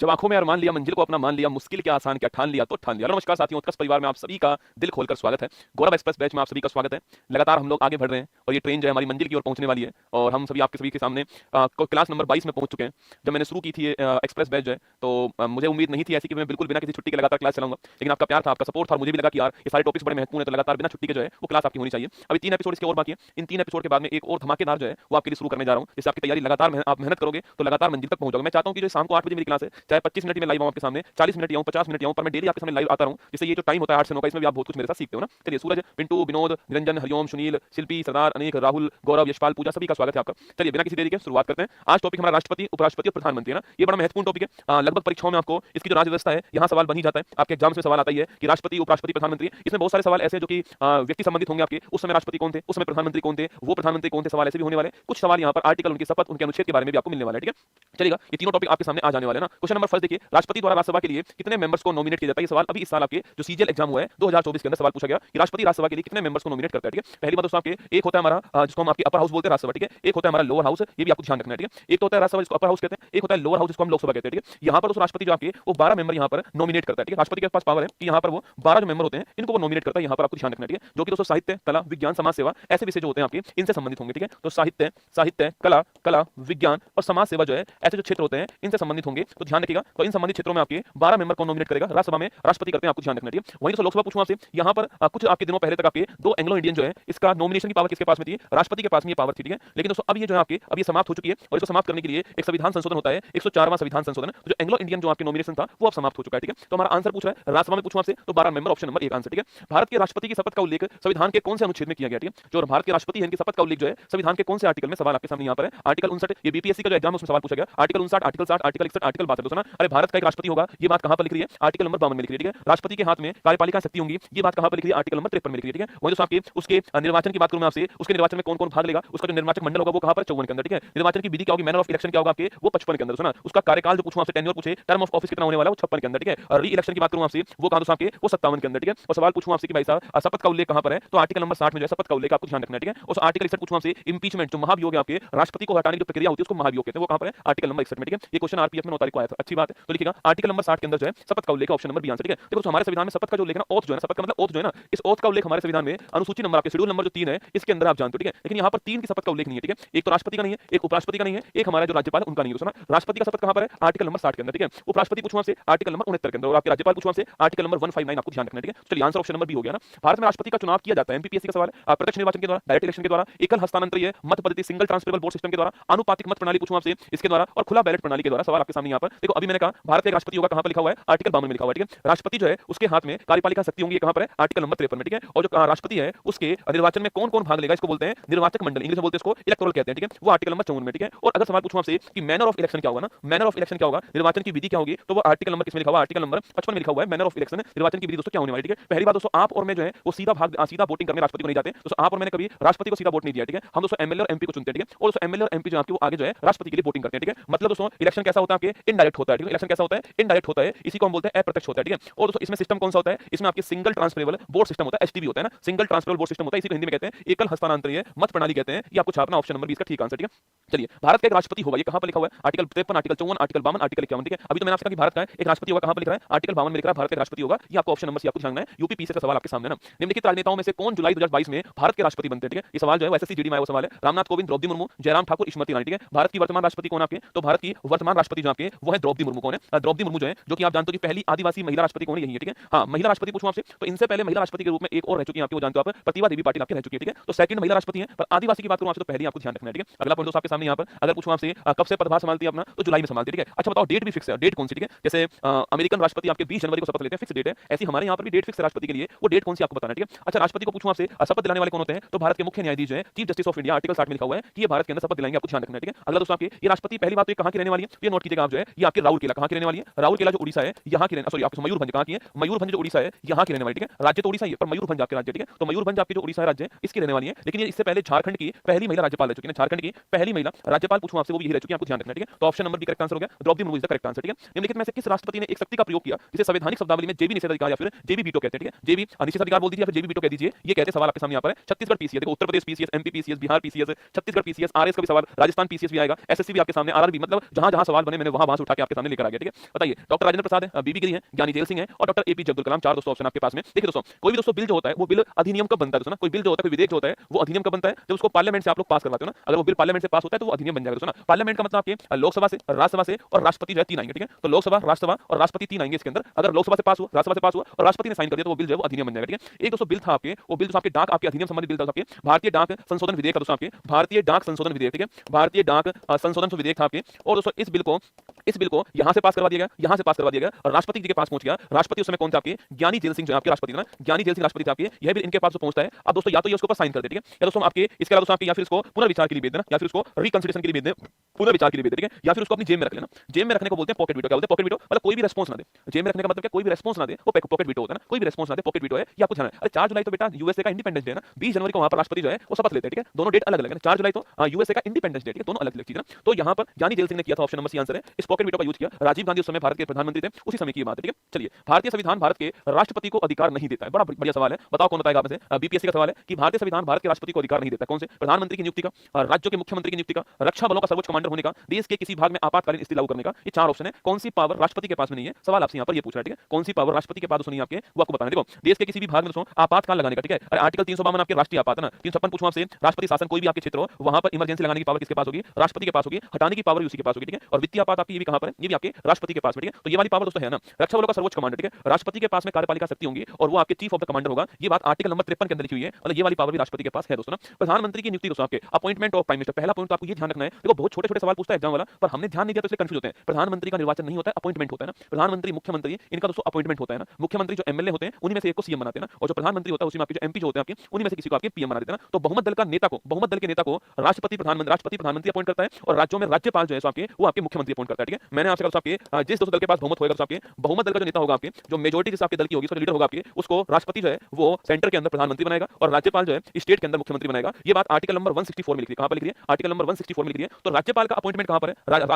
जब आंखों में अरमान लिया, मंजिल को अपना मान लिया, मुश्किल क्या आसान क्या ठान लिया तो ठान लिया। नमस्कार साथियों, उत्कर्ष परिवार में आप सभी का दिल खोलकर स्वागत है। गौरव एक्सप्रेस बैच में आप सभी का स्वागत है। लगातार हम लोग आगे बढ़ रहे हैं और ये ट्रेन जो है हमारी मंजिल की ओर पहुंचने वाली है और हम सभी आपके सभी के सामने क्लास नंबर 22 में पहुंच चुके हैं। जब मैंने शुरू की थी एक्सप्रेस बैच जो है तो मुझे उम्मीद नहीं थी ऐसी कि मैं बिल्कुल बिना किसी छुट्टी के लगातार क्लास चलाऊंगा, लेकिन आपका प्यार था, आपका सपोर्ट था और मुझे भी लगा कि यार ये सारे टॉपिक्स बड़े महत्वपूर्ण है, तो लगातार बिना छुट्टी के जो है वो क्लास आपकी होनी चाहिए। अभी 3 एपिसोड इसके और बाकी है। इन 3 एपिसोड के बाद में एक और धमाकेदार जो है वो आपके लिए शुरू करने जा रहा हूं, जिससे आपकी तैयारी लगातार आप मेहनत करोगे तो लगातार मंजिल तक पहुंचोगे। मैं चाहता हूं कि जो शाम को 8 बजे मेरी क्लास है, चाहे 25 मिनट में लाइव आऊं आपके सामने, 40 मिनट आऊं, 50 मिनट आऊं, पर मैं डेली आपके सामने लाइव आता रहूं, जिससे ये जो टाइम होता है 8 से 9 का, इसमें भी आप बहुत कुछ मेरे साथ सीखते हो ना। चलिए, सूरज, पिंटू, विनोद, निरंजन, हरिओम, सुनील, शिल्पी, सरदार, अनेक, राहुल, गौरव, यशपाल, पूजा, सभी का स्वागत है आपका। चलिए बिना किसी देरी के शुरुआत करते हैं। आज टॉपिक हमारा राष्ट्रपति, उपराष्ट्रपति और प्रधानमंत्री है ना। ये बड़ा महत्वपूर्ण टॉपिक है। लगभग परीक्षाओं में आपको इसकी जो राजव्यवस्था है यहाँ सवाल बन ही जाता है। आपके एग्जाम में सवाल आता ही है कि राष्ट्रपति, उपराष्ट्रपति, प्रधानमंत्री। इसमें बहुत सारे सवाल ऐसे जो कि व्यक्ति संबंधित होंगे आपके। उस समय राष्ट्रपति कौन थे, उस समय प्रधानमंत्री कौन थे, वो प्रधानमंत्री कौन थे, सवाल ऐसे भी होने वाले। कुछ सवाल यहाँ पर आर्टिकल, उनकी शपथ, उनके अनुच्छेद के बारे में भी आपको मिलने वाला है। ठीक है, चलेगा, ये तीनों टॉपिक आपके सामने आ जाने वाले हैं ना। क्वेश्चन नंबर फर्स्ट देखिए, राष्ट्रपति द्वारा राज्यसभा के लिए कितने मेंबर्स को नॉमिनेट किया जाता है। ये सवाल अभी इस साल आपके जो सीजीएल एग्जाम हुआ है 2024 के अंदर सवाल पूछा गया कि राष्ट्रपति राज्यसभा के लिए कितने मेंबर्स को नॉमिनेट करता है। ठीक है, पहली बात दोस्तों आपके एक होता है हमारा जिसको हम आपके अपर हाउस बोलते हैं राज्यसभा। ठीक है, एक होता है हमारा लोअर हाउस, ये भी आपको ध्यान रखना है। ठीक है, एक तो होता है राज्यसभा जिसको अपर हाउस कहते हैं, एक होता है लोअर हाउस जिसको हम लोकसभा कहते हैं। ठीक है, यहाँ पर दोस्तों राष्ट्रपति जो आपके वो 12 मेंबर यहाँ पर नॉमिनेट करता है। ठीक है, राष्ट्रपति के पास पावर है कि यहाँ पर वो 12 जो मेंबर होते हैं इनको वो नॉमिनेट करता है। यहाँ पर आपको ध्यान रखना है। ठीक है, जो कि दोस्तों साहित्य, कला, विज्ञान, समाज सेवा, ऐसे विषय जो होते हैं आपके इनसे संबंधित होंगे। ठीक है, तो साहित्य, कला, विज्ञान और समाज सेवा जो है ऐसे जो क्षेत्र होते हैं इनसे संबंधित होंगे, तो ध्यान रखिएगा। तो इन संबंधित क्षेत्रों में आपके 12 मेंबर को नॉमिनेट करेगा राज्यसभा में, राष्ट्रपति करते हैं, आपको ध्यान रखना है। ठीक है, वहीं तो लोकसभा पूछूं आपसे, यहाँ पर कुछ आपके दिनों पहले तक आपके 2 एंग्लो इंडियन जो है इसका नॉमिनेशन की पावर किसके पास में थी, राष्ट्रपति के पास में ये पावर थी। ठीक है, लेकिन दोस्तों अब ये जो है आपके अब ये समाप्त हो चुकी है और इसको समाप्त करने के लिए एक संविधान संशोधन होता है, 104वां संविधान संशोधन। तो जो एंग्लो इंडियन जो आपके नॉमिनेशन था वो अब समाप्त हो चुका है। ठीक है, तो हमारा आंसर पूछ रहा है राज्यसभा में पूछूं आपसे तो 12 मेंबर, ऑप्शन नंबर 1 आंसर। ठीक है, भारत के राष्ट्रपति की शपथ का उल्लेख संविधान के कौन से अनुच्छेद में किया गया। ठीक है, जो भारत के राष्ट्रपति है इनकी शपथ का उल्लेख जो है संविधान के कौन से आर्टिकल में, सवाल आपके सामने यहाँ पर है आर्टिकल 59। ये बीपीएससी का जो एग्जाम है उसमें सवाल पूछा गया, आर्टिकल 59, आर्टिकल 60, आर्टिकल 61, आर्टिकल 62। दोस्तों ना, अरे भारत का एक राष्ट्रपति होगा, ये बात कहां पर लिख रही है, आर्टिकल नंबर 52 में लिख रही है। ठीक है, राष्ट्रपति के हाथ में कार्यपालिका शक्ति होंगी, ये बात कहां पर लिख रही है, आर्टिकल नंबर 53 में लिख रही है। ठीक है, वही दोस्तों आपके उसके निर्वाचन की बात करूं मैं आपसे, उसके निर्वाचन में कौन कौन भाग लेगा, उसका जो निर्वाचक मंडल होगा वो कहां पर 54 के अंदर। ठीक है, निर्वाचन की विधि क्या होगी, मैनर ऑफ इलेक्शन क्या होगा आपके, वो 55 के अंदर। सुना, उसका कार्यकाल जो पूछूं आपसे, टेन्योर पूछे, टर्म ऑफ ऑफिस कितना होने वाला है, वो 56 के अंदर। ठीक है, और री इलेक्शन की बात करूं आपसे, वो कहां दोस्तों आपके, वो 57 के अंदर। ठीक है, और सवाल पूछूं आपसे कि भाई साहब शपथ का उल्लेख कहां पर है, तो आर्टिकल नंबर 60 में जो है शपथ का उल्लेख आपको ध्यान रखना है। ठीक है, और आर्टिकल 61 पूछूं आपसे, इंपीचमेंट जो महाभियोग है आपके, राष्ट्रपति को हटाने की जो प्रक्रिया होती है उसको महाभियोग कहते हैं, वो कहां पर है, आर्टिकल नंबर 61 में। ठीक है, ये क्वेश्चन आरपीएफ में 9 तारीख को आया था, अच्छी बात है। तो लिखिएगा आर्टिकल नंबर 60 के अंदर जो है शपथ का उल्लेख, ऑप्शन नंबर बी आंसर। ठीक है, देखो हमारे संविधान में शपथ का जो उल्लेख है ना, ओथ जो है ना, शपथ का मतलब ओथ जो है ना, इस ओथ का उल्लेख हमारे संविधान में अनुसूची नंबर आपके शेड्यूल नंबर जो 3 है इसके अंदर आप जानते हो। ठीक है, लेकिन यहाँ पर 3 की शपथ का उल्लेख नहीं है। ठीक है, एक तो राष्ट्रपति का नहीं है, एक उपराष्ट्रपति का नहीं है, एक हमारा जो राज्यपाल है उनका नहीं है। सुना, राष्ट्रपति का शपथ कहां पर है, आर्टिकल नंबर 60 के अंदर। ठीक है, उपराष्ट्रपति पूछूं आपसे आर्टिकल नंबर 69 के अंदर, और आपके राज्यपाल पूछूं आपसे आर्टिकल नंबर 159, आपको ध्यान रखना है। ठीक है, चलिए आंसर ऑप्शन नंबर बी हो गया ना। भारत में राष्ट्रपति का चुनाव किया जाता है, एमपीपीएससी का सवाल है, प्रत्यक्ष निर्वाचन के द्वारा, डायरेक्ट इलेक्शन के द्वारा, एकल हस्तांतरणीय मत पद्धति, सिंगल ट्रांसफरेबल वोट सिस्टम के द्वारा, आनुपातिक मत प्रणाली पूछूं आपसे इसके द्वारा, और खुला बैलेट प्रणाली के द्वारा। सवाल आपके सामने यहाँ पर देखो, अभी मैंने कहा भारत का एक राष्ट्रपति होगा, कहां पर लिखा हुआ है, आर्टिकल 52 में लिखा हुआ है। ठीक है, राष्ट्रपति जो है उसके हाथ में कार्यपालिका शक्ति होंगी, कहां पर है, आर्टिकल नंबर 53 में। ठीक है, और जो राष्ट्रपति है उसके निर्वाचन में कौन कौन भाग लेगा, इसको बोलते हैं निर्वाचक मंडल, इंग्लिश में बोलते हैं इसको इलेक्टोरल कहते हैं। ठीक है, वो आर्टिकल नंबर 54 में। ठीक है, और अगर सवाल पूछूं आपसे कि मैनर ऑफ इलेक्शन क्या होगा ना, मैनर ऑफ इलेक्शन क्या होगा, निर्वाचन की विधि क्या होगी, तो वो आर्टिकल नंबर किसमें लिखा हुआ है, आर्टिकल नंबर 55 में लिखा हुआ है, मैनर ऑफ इलेक्शन, निर्वाचन की विधि दोस्तों क्या होने वाली है। ठीक है, पहली बात दोस्तों आप और मैं जो है वो सीधा वोटिंग करने राष्ट्रपति को नहीं जाते दोस्तों, आप और मैंने कभी राष्ट्रपति को सीधा वोट नहीं दिया। ठीक है, हम दोस्तों एमएलए और एमपी को चुनते हैं। ठीक है, और दोस्तों एमएलए और एमपी जो आपके वो आगे जो है राष्ट्रपति के लिए वोटिंग करते हैं। ठीक है, मतलब दोस्तों इलेक्शन कैसा होता है आपके, इनडायरेक्ट होता है। ठीक है, इलेक्शन कैसा होता है, इनडायरेक्ट होता है, इसी को हम बोलते हैं अप्रत्यक्ष होता है। ठीक है, और दोस्तों इसमें सिस्टम कौन सा होता है, इसमें आपके सिंगल ट्रांसफरेबल वोट सिस्टम होता है, एसटीवी होता है ना, सिंगल ट्रांसफरेबल वोट सिस्टम होता है, इसी को हिंदी में कहते हैं एकल हस्तांतरणीय मत प्रणाली कहते हैं। ये आपको छापना, ऑप्शन नंबर 20 का ठीक आंसर। ठीक है, चलिए भारत का एक राष्ट्रपति होगा, ये कहां पर लिखा हुआ है, आर्टिकल 53, आर्टिकल 54, आर्टिकल 52, आर्टिकल 51। ठीक है, अभी तो मैंने आपसे कहा कि भारत का एक राष्ट्रपति होगा, कहां पर लिख रहा है, आर्टिकल 52 में लिख रहा है भारत का राष्ट्रपति होगा, ये आपको ऑप्शन नंबर सी आपको ध्यान रखना है। यूपी पीसीएस का सवाल आपके सामने ना, निम्नलिखित राजनेताओं में से कौन जुलाई 2022 में भारत के राष्ट्रपति बनते हैं। ठीक है, ये सवाल जो है एसएससी जीडी में आया वो सवाल है, रामनाथ कोविंद, द्रौपदी मुर्मू, जयराम ठाकुर, स्मृति ईरानी। ठीक है, भारत की वर्तमान राष्ट्रपति कौन आपके, तो भारत की वर्तमान राष्ट्रपति जो आपके वो है द्रौपदी मुर्मू। कौन है, द्रौपदी मुर्मू जो है, जो कि आप जानते हो कि पहली आदिवासी महिला राष्ट्रपति कौन है, यही है। ठीक है, हां महिला राष्ट्रपति पूछूं आपसे तो इनसे पहले महिला राष्ट्रपति के रूप में एक और रह चुकी है आपके, वो जानते हो आप, प्रतिभा देवी पाटिल आपके रह चुकी है। ठीक है, तो सेकंड महिला राष्ट्रपति है, पर आदिवासी की बात करूं आपसे तो पहली आपको ध्यान रखना है। ठीक है, अगला पॉइंट दोस्तों आपके सामने यहाँ पर अगर पूछूं आपसे कब से पदभार संभालती है अपना, तो जुलाई में संभालती है। ठीक है, अच्छा बताओ डेट भी फिक्स है, डेट कौन सी। ठीक है, जैसे अमेरिकन राष्ट्रपति आपके 20 जनवरी को शपथ लेते हैं, फिक्स डेट है, ऐसी हमारे यहाँ पर भी डेट फिक्स है राष्ट्रपति के लिए, वो डेट कौन सी आपको बताना है। ठीक है, अच्छा राष्ट्रपति को पूछूं आपसे शपथ दिलाने वाले कौन होते हैं, तो भारत के मुख्य न्यायाधीश जो है chief justice of India, article 60 में लिखा हुआ है कि ये भारत के अंदर शपथ दिलाएंगे, आपको ध्यान रखना है। ठीक है, अगला दोस्तों आपके ये राष्ट्रपति पहली बात तो ये कहां की रहने वाली है, ये नोट कीजिएगा आप जो है, ये आपके राउरकेला कहां की रहने वाली है, राउरकेला जो उड़ीसा है यहाँ की, सॉरी आपके मयूरभंज कहां की है, मयूरभंज जो उड़ीसा है यहाँ की रहने वाली। ठीक है, राज्य तो उड़ीसा ही है पर मयूरभंज आपके राज्य। ठीक है, तो मयूरभंज आपकी जो उड़ीसा राज्य है इसकी रहने वाली है, लेकिन ये इससे पहले झारखंड की पहली महिला राज्यपाल रह चुकी है, झारखंड की पहली महिला राज्यपाल पूछूं आपसे वो भी यही रह चुकी है, आपको ध्यान रखना है। ठीक है, तो option number B correct answer हो गया, Droupadi Murmu is the correct answer. ठीक है, निम्नलिखित में से किस राष्ट्रपति ने एक शक्ति का प्रयोग किया जिसे संवैधानिक शब्दावली में जेबी निषेधाधिकार या फिर जेबी वीटो कहते हैं। ठीक है, जेबी निषेधाधिकार बोल दीजिए या फिर जेबी वीटो कह दीजिए, ये कहते हैं। सवाल आपके सामने यहाँ पर है छत्तीसगढ़ पीसीएस, देखो Uttar Pradesh PCS, MP PCS, Bihar PCS, Chhattisgarh PCS, RS का भी सवाल, राजस्थान पीसीएस भी आएगा, एसएससी भी आपके सामने, आरआरबी, मतलब जहां जहां सवाल बने मैंने वहां से उठा के आपके आपके सामने लेकर आ गया, ठीक है। बताइए, डॉक्टर राजेंद्र प्रसाद है, बीबी गिरी है, ज्ञानी जेल सिंह है और डॉक्टर एपीजे अब्दुल कलाम। चार दोस्तों ऑप्शन आपके पास में। देखिए दोस्तों, कोई भी दोस्तों बिल जो होता है वो बिल अधिनियम कब बनता है दोस्तों ना, कोई बिल जो होता है, कोई विधेयक जो होता है वो अधिनियम कब बनता है, जब उसको पार्लियामेंट से आप लोग पास करवाते हो ना। अगर वो बिल पार्लियामेंट से पास होता है तो वो अधिनियम बन जाएगा दोस्तों ना। पार्लियामेंट का मतलब आपके लोकसभा से, राज्यसभा से और राष्ट्रपति जो है 3 आएंगे, ठीक है। तो लोकसभा, राज्यसभा और राष्ट्रपति 3 आएंगे इसके अंदर। अगर लोकसभा से पास हुआ, राज्यसभा से पास हुआ और राष्ट्रपति ने साइन कर दिया तो वो बिल जो है वो अधिनियम बन जाएगा, ठीक है। एक दोस्तों बिल था आपके, वो बिल जो आपके डाक आपके अधिनियम संबंधी बिल था आपके भारतीय डाक संशोधन विधेयक दोस्तों, आपके भारतीय डाक संशोधन विधेयक, ठीक है। भारतीय डाक संशोधन विधेयक था आपके। और दोस्तों इस बिल को यहां से पास करवा दिया गया, यहां से पास करवा दिया गया और राष्ट्रपति जी के पास पहुंच गया। राष्ट्रपति उस समय कौन था आपके, ज्ञानी जेल सिंह जो आपके राष्ट्रपति ना, ज्ञानी जेल सिंह राष्ट्रपति थे आपके। यह बिल इनके पास जो पहुंचता है, अब दोस्तों या तो ये उसके ऊपर साइन कर दे, ठीक है, या दोस्तों आपके इसके अलावा दोस्तों आपके या फिर इसको पुनर्विचार के लिए भेज देना, या फिर उसको रिकंसिडरेशन के लिए भेज देना, पुनर्विचार के लिए भेज दे, ठीक है। या फिर उसको अपनी जेब में रख लेना। जेब में रखने को बोलते हैं पॉकेट वीटो। क्या बोलते हैं, पॉकेट वीटो, मतलब कोई भी रेस्पॉन्स ना दे। जेब में रखने का मतलब क्या, कोई भी रेस्पॉन्स ना दे, वो पॉकेट वीटो होता है ना। कोई भी रेस्पॉन्स ना दे, पॉकेट वीटो है। ये आपको ध्यान है। अरे 4 जुलाई तो बेटा यूएसए का इंडिपेंडेंस डे है ना, 20 जनवरी को वहां पर राष्ट्रपति जो है वो शपथ लेते हैं, ठीक है। दोनों डेट अलग अलग है। 4 जुलाई तो यूएसए का इंडिपेंडेंस डे, ठीक है, दोनों अलग अलग चीज है ना। तो यहां पर ज्ञानी जेल सिंह ने किया था, ऑप्शन नंबर सी आंसर है। इस पॉकेट वीटो का यूज किया, राजीव गांधी उस समय भारत के प्रधानमंत्री थे, उसी समय की बात है, ठीक है। चलिए, भारतीय संविधान भारत के राष्ट्रपति को अधिकार नहीं देता है। बड़ा बढ़िया सवाल है, बताओ कौन बताएगा आप में से। बीपीएससी का सवाल है कि भारतीय संविधान भारत के राष्ट्रपति को अधिकार नहीं देता। कौन से, प्रधानमंत्री की नियुक्ति का, राज्यों के मुख्यमंत्री की नियुक्ति का, रक्षा बलों का सर्वोच्च कमांडर होने का, देश के किसी भाग में आपातकालीन स्थिति लागू करने का। ये 4 ऑप्शन है। कौन सी पावर राष्ट्रपति के पास में नहीं है, सवाल आपसे यहां पर ये पूछ रहा है, ठीक है। कौन सी पावर राष्ट्रपति के पास नहीं है आपके, वो आपको बताना। देखो, देश के किसी भी भाग में दोस्तों आपातकाल लगाने का, ठीक है। अरे आर्टिकल 352 आपके राष्ट्रीय आपात है ना। 356 पूछूं आपसे, राष्ट्रपति शासन कोई भी आपके क्षेत्र हो वहां पर इमरजेंसी लगाने की पावर किसके पास होगी, राष्ट्रपति के पास होगी। हटाने की पावर उसी के पास होगी, ठीक है। और वित्तीय आपात आपकी ये भी कहां पर है, ये भी आपके राष्ट्रपति के पास में, ठीक है। तो ये वाली पावर दोस्तों है ना। रक्षा बलों का सर्वोच्च कमांडर, ठीक है, राष्ट्रपति के पास में कार्यपालिका शक्ति होंगी और वो आपके चीफ ऑफ द कमांडर होगा। ये बात आर्टिकल नंबर 53 के अंदर लिखी हुई है। मतलब ये वाली पावर भी राष्ट्रपति के पास है दोस्तों ना। प्रधानमंत्री की नियुक्ति दोस्तों आपके अपॉइंटमेंट ऑफ प्राइम मिनिस्टर, पहला पॉइंट तो आपको ये ध्यान रखना है। देखो बहुत छोटे छोटे सवाल पूछता है एग्जाम वाला, पर हमने ध्यान नहीं दिया तो इसलिए कंफ्यूज होते हैं। प्रधानमंत्री का निर्वाचन नहीं होता है, अपॉइंटमेंट होता है ना। प्रधानमंत्री, मुख्यमंत्री, इनका दोस्तों अपॉइंटमेंट होता है ना। मुख्यमंत्री जो एमएलए होते हैं उन्हीं में से एक को सीएम बनाते हैं ना, और जो प्रधानमंत्री होता है उसी में आपके जो एमपी जो होते हैं आपके उन्हीं में से किसी को आपके पीएम बना देते हैं ना। तो बहुमत दल का नेता को, बहुमत दल के नेता को राष्ट्रपति प्रधानमंत्री अपॉइंट करता है और राज्यों में राज्यपाल जो है आपके वो आपके मुख्यमंत्री अपॉइंट करता है, ठीक है। मैंने आपसे कहा आपके जिस दोस्तों दल के पास बहुमत होगा आपके बहुमत दल का जो नेता होगा आपके, जो मेजॉरिटी जिस आपके दल की होगी, उसका लीडर होगा आपके, उसको राष्ट्रपति जो है वो सेंटर के अंदर प्रधानमंत्री बनाएगा और राज्यपाल जो है स्टेट के अंदर मुख्यमंत्री बनाएगा। ये बात आर्टिकल नंबर 164 में लिखी है। कहां पर लिखी है, आर्टिकल नंबर 164 में लिखी है। तो राज्यपाल का अपॉइंटमेंट कहां पर है,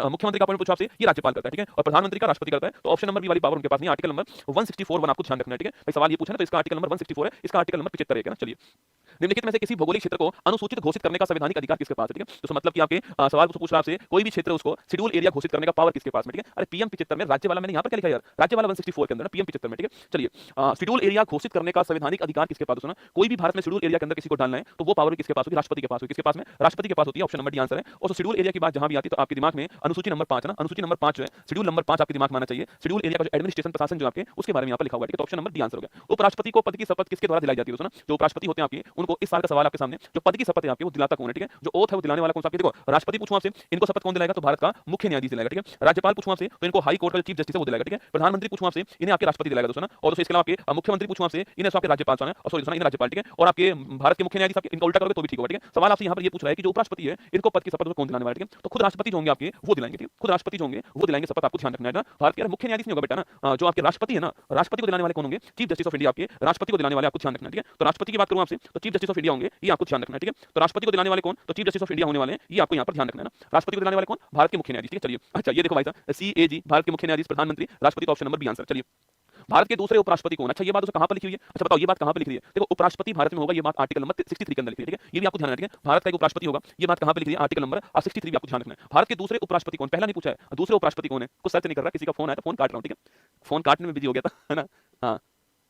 मुख्यमंत्री का अपॉइंटमेंट पूछा आपसे, ये राज्यपाल करता है, ठीक है। और प्रधानमंत्री का राष्ट्रपति करता है। तो ऑप्शन नंबर बी वाली पावर उनके पास नहीं। आर्टिकल नंबर 164 आपको ध्यान रखना है, ठीक है। भाई सवाल ये पूछा ना, तो इसका आर्टिकल नंबर 164 है, इसका आर्टिकल नंबर 75 है ना। चलिए, निम्नलिखित में से किसी भौगोलिक क्षेत्र को अनुसूचित घोषित करने का संवैधानिक अधिकार किसके पास है, ठीक है। तो मतलब कि आपके सवाल को पूछ रहा आपसे, कोई भी क्षेत्र उसको शेड्यूल एरिया घोषित करने का पावर किसके पास में, ठीक है। अरे पीएम 75 में, राज्य वाला मैंने यहां पर क्या लिखा यार, राज्य वाला 164 के अंदर, पीएम 75 में, ठीक है। चलिए, शेड्यूल एरिया घोषित करने का संवैधानिक अधिकार किसके पास है, कोई भी भारत में शेड्यूल एरिया के अंदर किसी को डालना है तो वो पावर किसके पास होगी, राष्ट्रपति के पास होगी। किसके पास में, राष्ट्रपति के पास होती है। ऑप्शन नंबर डी आंसर है। और शेड्यूल एरिया की बात जहां भी आती है तो आपके दिमाग में अनुसूची नंबर 5 है ना, अनुसूची नंबर 5 जो है, शेड्यूल नंबर 5 आपके दिमाग में आना चाहिए। शेड्यूल एरिया का जो एडमिनिस्ट्रेशन प्रशासन जो आपके उसके बारे में यहां पर लिखा हुआ है, ठीक है। तो ऑप्शन नंबर डी आंसर हो गया। उपराष्ट्रपति को पद की शपथ किसके द्वारा दिलाई जाती है दोस्तों ना, जो उपराष्ट्रपति होते हैं आपके उनको इस साल का सवाल आपके सामने, जो पद की शपथ है आपके वो दिलाता कौन है, ठीक है। जो ओथ है वो दिलाने वाला कौन सा, देखो राष्ट्रपति पूछूं आपसे, इनको शपथ कौन दिलाएगा, तो भारत का मुख्य न्यायाधीश दिलाएगा, ठीक है। राज्यपाल पूछूं आपसे तो इनको हाई कोर्ट का चीफ जस्टिस है वो दिलाएगा, ठीक है। प्रधानमंत्री पूछूं आपसे, इन्हें आपके राष्ट्रपति दिलाएगा दोस्तों ना। और दोस्तों इसके अलावा आपके मुख्यमंत्री पूछूं आपसे, इन्हें आपके राज्यपाल और सॉरी दोस्तों इन्हें राज्यपाल, ठीक है। और आपके भारत के मुख्य न्यायाधीश आपके इनका उल्टा करोगे तो भी ठीक होगा, ठीक है। सवाल आपसे यहां पर ये पूछ रहा है कि जो उपराष्ट्रपति है इनको पद की शपथ कौन दिलाने वाला है, ठीक है। तो खुद राष्ट्रपति जो होंगे आपके वो दिलाएंगे, ठीक है। खुद राष्ट्रपति जो होंगे वो दिलाएंगे शपथ, आपको ध्यान रखना है ना। भारत के मुख्य न्यायाधीश नहीं होगा बेटा ना, जो आपके राष्ट्रपति है ना, राष्ट्रपति को दिलाने वाले कौन होंगे, चीफ जस्टिस ऑफ इंडिया आपके राष्ट्रपति को दिलाने वाले, आपको ध्यान रखना है, ठीक है। तो राष्ट्रपति की बात करूं आपसे तो चीफ जस्टिस ऑफ इंडिया होंगे, ये आपको ध्यान रखना है, ठीक है। तो राष्ट्रपति को दिलाने वाले कौन, तो चीफ जस्टिस ऑफ इंडिया होने वाले हैं, ये आपको यहां पर ध्यान रखना है ना। राष्ट्रपति को दिलाने वाले कौन, भारत के मुख्य न्यायाधीश, ठीक है। चलिए, अच्छा ये देखो भाई साहब, सीएजी भारत के मुख्य न्यायाधीश, प्रधानमंत्री, राष्ट्रपति, ऑप्शन नंबर बी आंसर। चलिए, भारत के दूसरे उपराष्ट्रपति कौन, अच्छा ये बात उसको कहां पर लिखी हुई है, अच्छा बताओ ये बात कहां पर लिखी हुई है। देखो उपराष्ट्रपति भारत में होगा, ये बात आर्टिकल नंबर 63 के अंदर लिखी है, ठीक है। ये भी आपको ध्यान रखना है, ठीक है। भारत का एक उपराष्ट्रपति होगा, ये बात कहां पर लिखी है, आर्टिकल नंबर 63 भी आपको ध्यान रखना है। भारत के दूसरे उपराष्ट्रपति कौन, पहला नहीं पूछा है, दूसरे उपराष्ट्रपति कौन है, कुछ सर्च नहीं कर रहा, किसी का फोन आया था, फोन काट रहा हूं, ठीक है। फोन काटने में बिजी हो गया था, है ना। हाँ,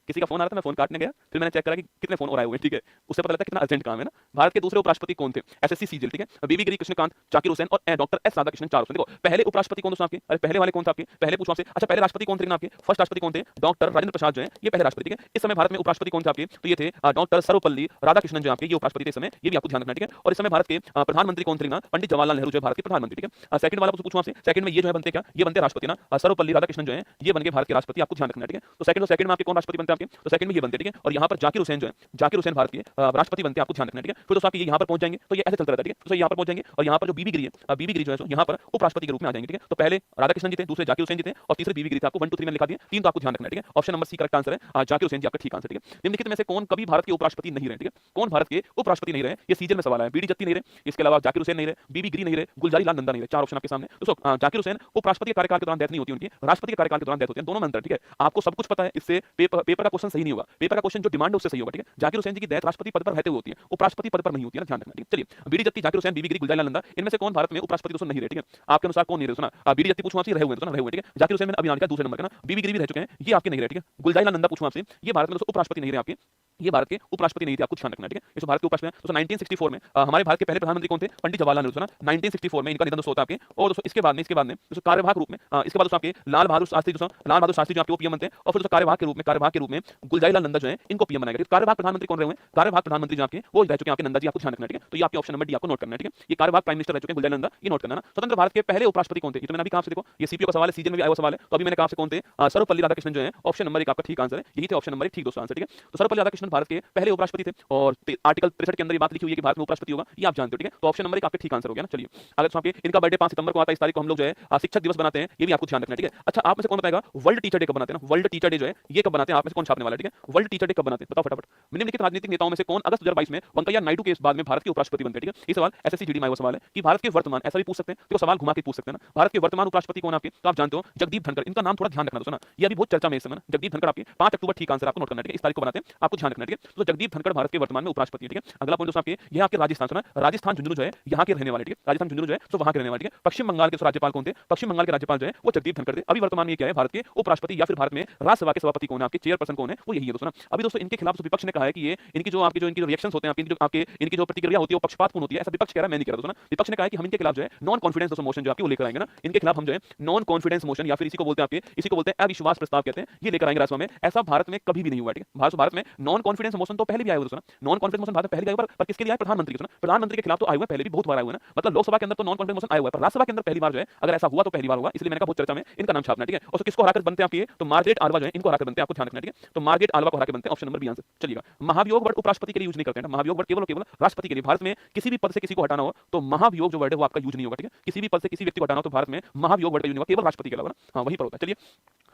किसी का फोन आ रहा था, मैं फोन काटने गया, फिर मैंने चेक करा कि कितने फोन और आए हुए, ठीक है। उससे पता लगता है कितना अर्जेंट काम है ना। भारत के दूसरे उपराष्ट्रपति कौन थे, एसएससी सीजीएल, ठीक है। बीबी गिरी, कृष्णकांत, जाकिर हुसैन और डॉक्टर एस राधाकृष्णन, चार ऑप्शन। देखो पहले उपराष्ट्रपति कौन दोस्तों आपके, अरे पहले वाले कौन थे आपके, पहले पूछो आपसे, अच्छा पहले राष्ट्रपति कौन थे ना आपके, फर्स्ट राष्ट्रपति कौन थे, डॉक्टर राजेंद्र प्रसाद जो है ये पहले राष्ट्रपति, ठीक है। इस समय भारत में उपराष्ट्रपति कौन थे आपके, तो ये थे डॉक्टर सर्वपल्ली राधाकृष्णन जो आपके ये उपराष्ट्रपति थे इस समय, ये भी आपको ध्यान रखना, ठीक है। और इस समय भारत के प्रधानमंत्री कौन थे ना, पंडित जवाहरलाल नेहरू जो भारत के प्रधानमंत्री, ठीक है। सेकंड वाला पूछूं आपसे, सेकंड में ये जो है बनते क्या, ये बनते राष्ट्रपति ना, सर्वपल्ली राधाकृष्णन जो है ये बन गए भारत के राष्ट्रपति, आपको ध्यान रखना, ठीक है। तो सेकंड में आपके कौन राष्ट्रपति बनते हैं आपके, तो सेकंड में ये बनते, ठीक है। और यहाँ पर जाकिर हुसैन जो है, जाकिर हुसैन भारत के राष्ट्रपति बनते हैं, आपको ध्यान रखना है, ठीक है। फिर दोस्तों आपके यहाँ पर पहुंच जाएंगे तो ये ऐसे चलता रहता है, ठीक है। तो यहाँ पर पहुंच जाएंगे और यहाँ पर जो बीबी गिरी है, बीबी गिरी जो है यहाँ पर उपराष्ट्रपति के रूप में आ जाएंगे, ठीक है। तो पहले राधाकृष्णन जी थे, दूसरे जाकिर हुसैन जी थे और तीसरे बीबी गिरी थे। आपको 1 2 3 मैंने लिखा दिया, 3 तो आपको ध्यान रखना है, ठीक है। Option number C correct answer है, जाकिर हुसैन जी आपका ठीक आंसर, ठीक है। निम्नलिखित में से कौन कभी भारत के उपराष्ट्रपति नहीं रहे, ठीक है। कौन भारत के उपराष्ट्रपति नहीं रहे, ये सीजन में सवाल है। बीडी जत्ती नहीं रहे, इसके अलावा जाकिर हुसैन नहीं रहे, बीबी गिरी नहीं रहे, गुलजारी लाल नंदा नहीं रहे, चार ऑप्शन आपके सामने। दोस्तों जाकिर हुसैन उपराष्ट्रपति के कार्यकाल के दौरान डेथ नहीं होती उनकी, राष्ट्रपति के कार्यकाल के दौरान डेथ होती है, दोनों में अंतर, ठीक है। आपको सब कुछ पता है, इससे पेपर का क्वेश्चन सही नहीं होगा, पेपर का क्वेश्चन जो डिमांड है उससे सही होगा, ठीक है। जाकिर हुसैन जी की डेथ राष्ट्रपति पद पर रहते हुए होती है, उपराष्ट्रपति पद पर नहीं होती है ना, ध्यान रखना, ठीक है। चलिए, बीडी जत्ती, जाकिर हुसैन, बीबी गिरी, गुलजार लाल नंदा, इनमें से कौन भारत में उपराष्ट्रपति दोस्तों नहीं रहे, ठीक है। आपके अनुसार कौन नहीं रहे सुना, बीडी जत्ती पूछूं आपसे, रहे हुए, तो ना रहे हुए, ठीक है। जाकिर हुसैन मैंने अभी नाम लिया दूसरे नंबर का ना, बीबी गिरी भी रह चुके हैं, ये आपके नहीं रहे, ठीक है। गुलजार लाल नंदा पूछूं आपसे, ये भारत में दोस्तों उपराष्ट्रपति नहीं रहे आपके, ये भारत के उपराष्ट्रपति नहीं थे, आपको ध्यान रखना, ठीक है। इस भारत के उपराष्ट्रपति दोस्तों 1964 में हमारे भारत के पहले प्रधानमंत्री कौन थे, पंडित जवाहरलाल नेहरू, ना 1964 में इनका निधन दोस्तों होता है आपके। और दोस्तों इसके बाद में दोस्तों कार्यवाहक रूप में इसके बाद दोस्तों आपके लाल बहादुर शास्त्री, दोस्तों लाल बहादुर शास्त्री जो आपके पीएम बनते हैं, और फिर दोस्तों कार्यवाहक के रूप में गुलजार लाल नंदा जो है इनको पीएम बनाया गया। कार्यवाहक प्रधानमंत्री कौन रहे हैं, कार्यवाहक प्रधानमंत्री जो आपके वो रह चुके हैं आपके नंदा जी, आपको ध्यान रखना, ठीक है। तो ये आपके ऑप्शन नंबर डी आपको नोट करना है, ठीक है। ये कार्यवाहक प्राइम मिनिस्टर रह चुके हैं गुलजार नंदा, ये नोट करना ना। स्वतंत्र भारत के पहले उपराष्ट्रपति कौन थे, ये तो मैंने अभी कहा आपसे, देखो ये सीपीओ का सवाल है, सीजन में भी आया हुआ सवाल है, तो अभी मैंने कहा आपसे कौन थे, सर्वपल्ली राधाकृष्णन जो है, ऑप्शन नंबर 1 आपका ठीक आंसर है, यही थे ऑप्शन नंबर 1 ठीक दोस्तों आंसर, ठीक है। तो सर्वपल्ली राधाकृष्णन भारत के पहले उपराष्ट्रपति थे और आर्टिकल 63 के अंदर ये बात लिखी हुई है कि भारत में उपराष्ट्रपति होगा, ये आप जानते हो, ठीक है। तो ऑप्शन नंबर 1 आपके ठीक आंसर हो गया ना। चलिए अगर आपके इनका बर्थडे 5 सितंबर को आता है, इस तारीख को हम लोग जो है शिक्षक दिवस बनाते हैं, ये भी आपको ध्यान रखना है, ठीक है। अच्छा आप में से कौन बताएगा वर्ल्ड टीचर डे कब बनाते हैं ना, वर्ल्ड टीचर डे जो है ये कब बनाते हैं, आप में से कौन छापने वाला है, ठीक है। वर्ल्ड टीचर डे कब बनाते हैं बताओ फटाफट। निम्नलिखित राजनीतिक नेताओं में से कौन अगस्त 2022 में वेंकैया नायडू के बाद में भारत के उपराष्ट्रपति बनते हैं, ठीक है। ये सवाल एसएससी जीडी में आया हुआ सवाल है कि भारत के वर्तमान, ऐसा भी पूछ सकते हैं, तो सवाल घुमा के पूछ सकते हैं ना, भारत के वर्तमान उपराष्ट्रपति कौन आपके, तो आप जानते हो जगदीप धनखड़, इनका नाम थोड़ा ध्यान रखना दोस्तों ना, ये अभी बहुत चर्चा में इस समय, जगदीप धनखड़ आपके 5 अक्टूबर ठीक आंसर आपको नोट करना है, ठीक है। इस तारीख को बनाते हैं, आपको ध्यान रखना है, ठीक है। तो जगदीप धनखड़ भारत के वर्तमान में उपराष्ट्रपति है, ठीक है। अगला पॉइंट दोस्तों आपके ये आपके राजस्थान सुना, राजस्थान झुंझुनू जो है यहाँ के रहने वाले, ठीक है। राजस्थान झुंझुनू जो है तो वहां के रहने वाले, ठीक है। पश्चिम बंगाल के राज्यपाल कौन थे, पश्चिम बंगाल के राज्यपाल जो है वो जगदीप धनखड़ थे। अभी वर्तमान में क्या है भारत के उपराष्ट्रपति या फिर भारत में राज्यसभा के सभापति कौन है, आपके चेयरपर्सन कौन है, वो यही है दोस्तों ना। अभी दोस्तों इनके खिलाफ विपक्ष ने कहा है कि ये इनकी जो रिएक्शंस होते हैं इनकी जो प्रतिक्रिया होती है वो पक्षपातपूर्ण होती है, ऐसा विपक्ष कह रहा है, मैं नहीं कह रहा दोस्तों ना। विपक्ष ने कहा है कि हम इनके खिलाफ जो है नॉन कॉन्फिडेंस दोस्तों मोशन जो आपके वो लेकर आएंगे ना, इनके खिलाफ हम जो है नॉन कॉन्फिडेंस मोशन या फिर इसी को बोलते हैं अविश्वास प्रस्ताव कहते हैं, ये लेकर आएंगे राज्यसभा में। ऐसा भारत में कभी भी नहीं हुआ, ठीक है। भारत में नॉन कॉन्फिडेंस मोशन तो पहले भी आया हुआ दोस्तों ना, नॉन कॉन्फिडेंस मोशन भारत में पहले आया हुआ, पर किसके लिए आया, प्रधानमंत्री के खिलाफ तो आया हुआ, पहले भी बहुत बार आया हुआ ना, मतलब लोकसभा के अंदर तो नॉन कॉन्फिडेंस मोशन आया हुआ है, पर राज्यसभा के अंदर पहली बार जो है अगर ऐसा हुआ तो पहली बार हुआ, इसलिए मैंने कहा बहुत चर्चा में इनका नाम छापना, ठीक है। और किसको हराकर बनते हैं आपके, तो मार्गरेट आल्वा जो है इनको हराकर बनते हैं, आपको ध्यान रखना, ठीक है। तो मार्गरेट आल्वा को हराकर बनते हैं, ऑप्शन नंबर बी आंसर। चलिएगा महाभियोग वर्ड उपराष्ट्रपति के लिए यूज नहीं करते हैं, महाभियोग वर्ड केवल और केवल राष्ट्रपति के लिए। भारत में किसी भी पद से किसी को हटाना हो तो महाभियोग जो वर्ड है वो आपका यूज नहीं होगा, ठीक है। किसी भी पद से किसी व्यक्ति को हटाना हो तो भारत में महाभियोग वर्ड का यूज नहीं होगा, केवल राष्ट्रपति के अलावा ना, हाँ वही पर होता है। चलिए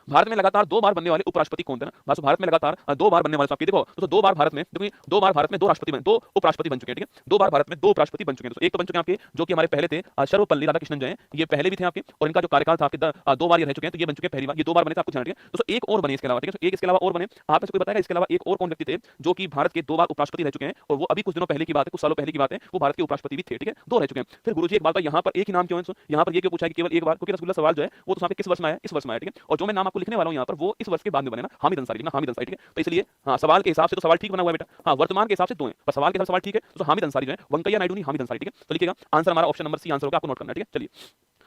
भारत में लगातार 2 बार बनने वाले उपराष्ट्रपति कौन थे ना, भारत में लगातार 2 बार बनने वाले, तो देखो दोस्तों 2 बार भारत में, देखो 2 बार भारत में 2 राष्ट्रपति बने, 2 उपराष्ट्रपति बन चुके हैं, ठीक है। 2 बार भारत में 2 उपराष्ट्रपति बन चुके हैं दोस्तों। एक तो बन चुके हैं आपके जो कि हमारे पहले थे सर्वपल्ली राधाकृष्णन जो है, ये पहले भी थे आपके और इनका जो कार्यकाल था आपके 2 बार ये रह चुके हैं, तो ये बन चुके हैं पहली बार, ये 2 बार बने थे, आपको ध्यान रखिए दोस्तों। एक और बने इसके अलावा, ठीक है। एक इसके अलावा और बने, आप में से कोई बताएगा इसके अलावा एक और कौन व्यक्ति थे जो कि भारत के 2 बार उपराष्ट्रपति रह चुके हैं, और वो अभी कुछ दिनों पहले की बात है, कुछ सालों पहले की बात है, वो भारत के उपराष्ट्रपति भी थे, ठीक है। 2 रह चुके हैं। फिर गुरुजी एक बात है, यहाँ पर एक ही नाम क्यों है, यहाँ पर ये क्यों पूछा है कि केवल एक बार, क्योंकि रसगुल्ला सवाल जो है वो तो किस वर्ष में आया, इस वर्ष में आया, ठीक है। और जो मैं नाम आपको लिखने वाला हूँ यहाँ पर वो इस वर्ष के बाद में बने ना, हामिद अंसारी ना, हामिद अंसारी, ठीक है। तो इसलिए हाँ सवाल के हिसाब से तो सवाल ठीक बना हुआ है बेटा, हाँ वर्तमान के हिसाब से 2 है, पर सवाल के हिसाब से सवाल ठीक है, तो हामिद अंसारी जो है, वेंकैया नायडू नहीं हामिद अंसारी, ठीक है। तो लिखिएगा आंसर हमारा ऑप्शन नंबर सी आंसर होगा, आपको नोट करना है, ठीक है। चलिए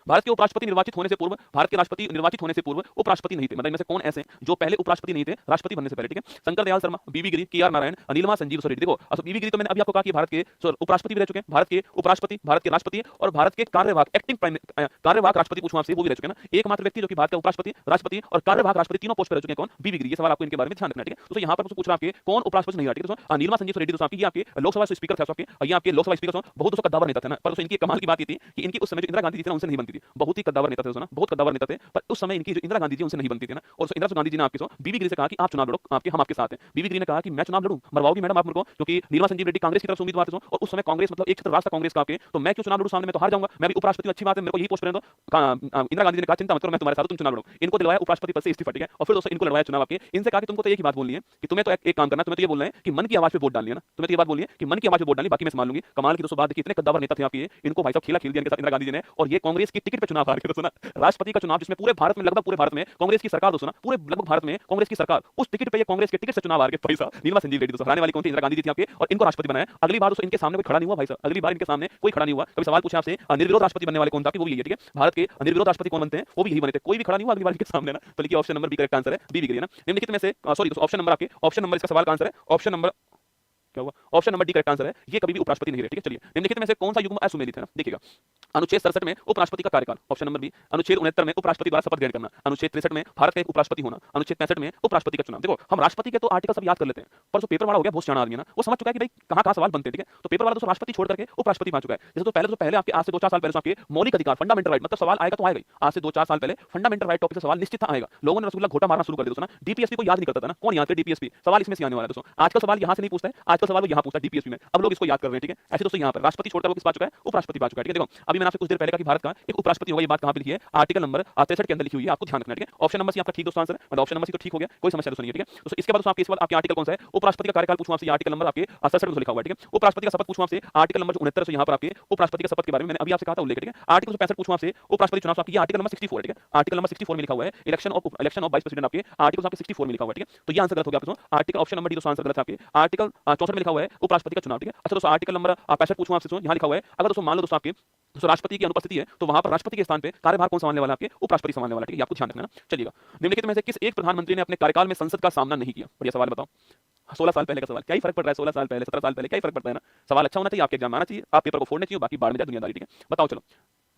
भारत के उपराष्ट्रपति निर्वाचित होने से पूर्व, भारत के राष्ट्रपति निर्वाचित होने से पूर्व उपराष्ट्रपति नहीं थे, मतलब इनमें से कौन ऐसे जो पहले उपराष्ट्रपति नहीं थे राष्ट्रपति बनने से पहले, ठीक है। शंकर दयाल शर्मा, बीबी गिरी, के आर नारायण, नीलमा संजीव रेड्डी। देखो बीबी गिरी तो मैंने अभी आपको कहा कि भारत के उपराष्ट्रपति भी रह चुके हैं, भारत के उपराष्ट्रपति, भारत के राष्ट्रपति और भारत के कार्यवाहक एक्टिंग कार्यवाहक राष्ट्रपति पूछूं आपसे वो भी रह चुके हैं ना। एकमात्र व्यक्ति जो कि भारत का उपराष्ट्रपति, राष्ट्रपति और कार्यवाहक राष्ट्रपति तीनों पोस्ट पर रह चुके हैं, कौन, बीबी गिरी। ये सवाल आपको इनके बारे में ध्यान रखना है, ठीक है। तो यहाँ पर पूछ रहा आपके कौन उपराष्ट्रपति नहीं रहा, ठीक है। नीलमा संजीव रेड्डी दोस्तों आपकी, ये आपके लोकसभा स्पीकर थे, आपके ये आपके लोकसभा स्पीकर बहुत दोस्तों कद्दावर नेता थे ना, पर दोस्तों इनकी कमाल की बात ये थी कि इनकी उस समय जो इंदिरा गांधी जी थे उनसे नहीं बनती थी, बहुत ही कद्दावर नेता थे दोस्तों, बहुत कद्दावर नेता थे, पर उस समय इनकी जो इंदिरा गांधी जी उनसे नहीं बनती थी ना। और इंदिरा गांधी जी ने आपके बीबी गिरी से कहा कि आप चुनाव लड़ो, हम आपके साथ हैं। बीबी गिरी ने कहा कि मैं चुनाव लड़ूं, मरवाओगी मैडम आप मेरे को, क्योंकि नीलमा संजीव रेड्डी कांग्रेस की तरफ से उम्मीदवार थे और उस समय कांग्रेस मतलब एक छत्र राष्ट्र कांग्रेस का आपके, तो मैं क्यों चुनाव लड़ूं सामने, मैं तो हार जाऊंगा, मैं भी उपराष्ट्रपति अच्छी बात है, मेरे को यही पोस्ट रहने दो। इंदिरा गांधी ने कहा चिंता मत करो, मैं तुम्हारे साथ, तुम चुनाव लड़ो। इनको दिलवाया उपराष्ट्रपति पद से इस्तीफा, ठीक है। और फिर दोस्तों इनको लड़वाया चुनाव आपके, इनसे कहा कि तुमको तो एक ही बात बोलनी है कि तुम्हें तो एक काम करना, तुम्हें तो ये बोलना है कि मन की आवाज पे वोट डालनी है ना, तुम्हें तो ये बात बोलनी है कि मन की आवाज पे वोट डालनी, बाकी मैं संभाल लूंगी। कमाल की दोस्तों बात देखिए, इतने कद्दावर नेता थे आपके, इनको भाई साहब खेला खेल दिया इनके साथ इंदिरा गांधी जी ने, और ये कांग्रेस की टिकट पे चुनाव हार गए दोस्तों ना। राष्ट्रपति का चुनाव जिसमें पूरे भारत में, लगभग पूरे भारत में कांग्रेस की सरकार दोस्तों ना, पूरे लगभग भारत में कांग्रेस की सरकार, उस टिकट पे ये कांग्रेस के टिकट से चुनाव हार गए भाई साहब। नीलमा संजीव रेड्डी दोस्तों, हराने वाली कौन थी, इंदिरा गांधी जी थी आपके, और इनको राष्ट्रपति बनाया। अगली बार दोस्तों इनके सामने कोई खड़ा नहीं हुआ भाई साहब, अगली बार इनके सामने कोई खड़ा नहीं हुआ। कभी सवाल पूछा आपसे निर्विरोध राष्ट्रपति बनने वाले कौन था, वो भी यही है, ठीक है। भारत के निर्विरोध राष्ट्रपति कौन बनते हैं, वो भी यही बने थे, कोई भी खड़ा नहीं हुआ अगली बार इनके सामने ना। तो लिखिए option number B correct answer है, बीबी गिरी ना। निम्नलिखित में से सॉरी ऑप्शन नंबर आपके, ऑप्शन नंबर इसका सवाल का आंसर है, ऑप्शन नंबर क्या हुआ, option number D correct answer है, ये कभी भी उपराष्ट्रपति नहीं रहे, ठीक है। चलिए निम्नलिखित में से कौन सा युग्म असुमेलित है ना, देखिएगा अनुच्छेद 67 में उपराष्ट्रपति का कार्यकाल, ऑप्शन नंबर बी। अनुच्छेद 69 में उपराष्ट्रपति द्वारा शपथ ग्रहण करना, अनुच्छेद 63 में भारत का एक उपराष्ट्रपति होना, अनुच्छेद 65 में उपराष्ट्रपति का चुनाव। देखो हम राष्ट्रपति के तो आर्टिकल सब याद कर लेते हैं, पर जो पेपर वाला हो गया बहुत सियाना आदमी है ना, वो समझ चुका है कि भाई कहां सवाल बनते हैं, ठीक है। तो पेपर वाला दोस्तों राष्ट्रपति छोड़ करके उपराष्ट्रपति पा चुका है। जैसे तो पहले आपके आज से 2-4 साल पहले आपके मौलिक अधिकार फंडामेंटल राइट, मतलब सवाल आएगा तो आएगा, आज से 2-4 साल पहले फंडामेंटल राइट टॉपिक से सवाल निश्चित आएगा। लोगों ने रसगुल्ला घोटा मारना शुरू कर दिया दोस्तों ना, डीपीएसपी को याद नहीं करता था ना, कौन याद है डीपीएसपी, सवाल इसमें से आने वाला है दोस्तों। आज का सवाल यहां से नहीं पूछता है, आज आजकल सवाल वो यहाँ पूछता है डीपीएसपी में, अब लोग इसको याद कर रहे हैं, ठीक है। ऐसे दोस्तों यहाँ पर राष्ट्रपति छोड़कर वो किस पा चुका है, उपराष्ट्रपति पा चुका है, ठीक है। देखो अभी मैंने आपसे कुछ देर पहले कहा कि भारत का एक उपराष्ट्रपति होगा, ये बात कहां पे लिखी है, आर्टिकल नंबर 63 के अंदर लिखी हुई है, आपको ध्यान रखना है, ठीक है। ऑप्शन नंबर सी आपका ठीक दोस्तों आंसर, मतलब ऑप्शन नंबर सी तो ठीक हो गया, कोई समस्या दोस्तों नहीं है, ठीक है। दोस्तों इसके बाद दोस्तों आपके इस बार आपके आर्टिकल कौन सा है, उपराष्ट्रपति का कार्यकाल पूछूं आपसे, आर्टिकल नंबर आपके 67 में लिखा हुआ है, ठीक है। उपराष्ट्रपति का शपथ पूछूं आपसे, आर्टिकल नंबर 69 से यहाँ पर आपके उपराष्ट्रपति का शपथ के बारे में मैंने अभी आपसे कहा था उल्लेख, ठीक है। आर्टिकल 65 पूछूं आपसे, उपराष्ट्रपति चुनाव आपकी आर्टिकल नंबर 64 है, ठीक है। आर्टिकल नंबर 64 में लिखा हुआ है इलेक्शन ऑफ वाइस प्रेसिडेंट, आपके आर्टिकल आपके 64 में लिखा हुआ है, ठीक है। तो ये आंसर गलत हो गया दोस्तों, आर्टिकल ऑप्शन नंबर डी दोस्तों आंसर गलत है आपके, आर्टिकल 64 में लिखा हुआ है उपराष्ट्रपति का चुनाव, ठीक है। अच्छा दोस्तों आर्टिकल नंबर 65 पूछूं आपसे, यहाँ लिखा हुआ है अगर दोस्तों मान लो दोस्तों आपके तो राष्ट्रपति की अनुपस्थिति है तो वहां पर राष्ट्रपति के स्थान पे कार्यभार कौन संभालने वाला है, आपके उपराष्ट्रपति संभालने वाला है, ठीक है। आपको ध्यान रखना है। चलिएगा, निम्नलिखित में से किस एक प्रधानमंत्री ने अपने कार्यकाल में संसद का सामना नहीं किया, बढ़िया सवाल बताओ। 16 साल पहले का सवाल, क्या ही फर्क पड़ रहा है, 16 साल पहले 17 साल पहले क्या ही फर्क पड़ता है ना। सवाल अच्छा होना चाहिए, आपके एग्जाम आना चाहिए, आप पेपर को फोड़ने चाहिए, बाकी बाढ़ में जाए दुनियादारी, ठीक है। बताओ चलो,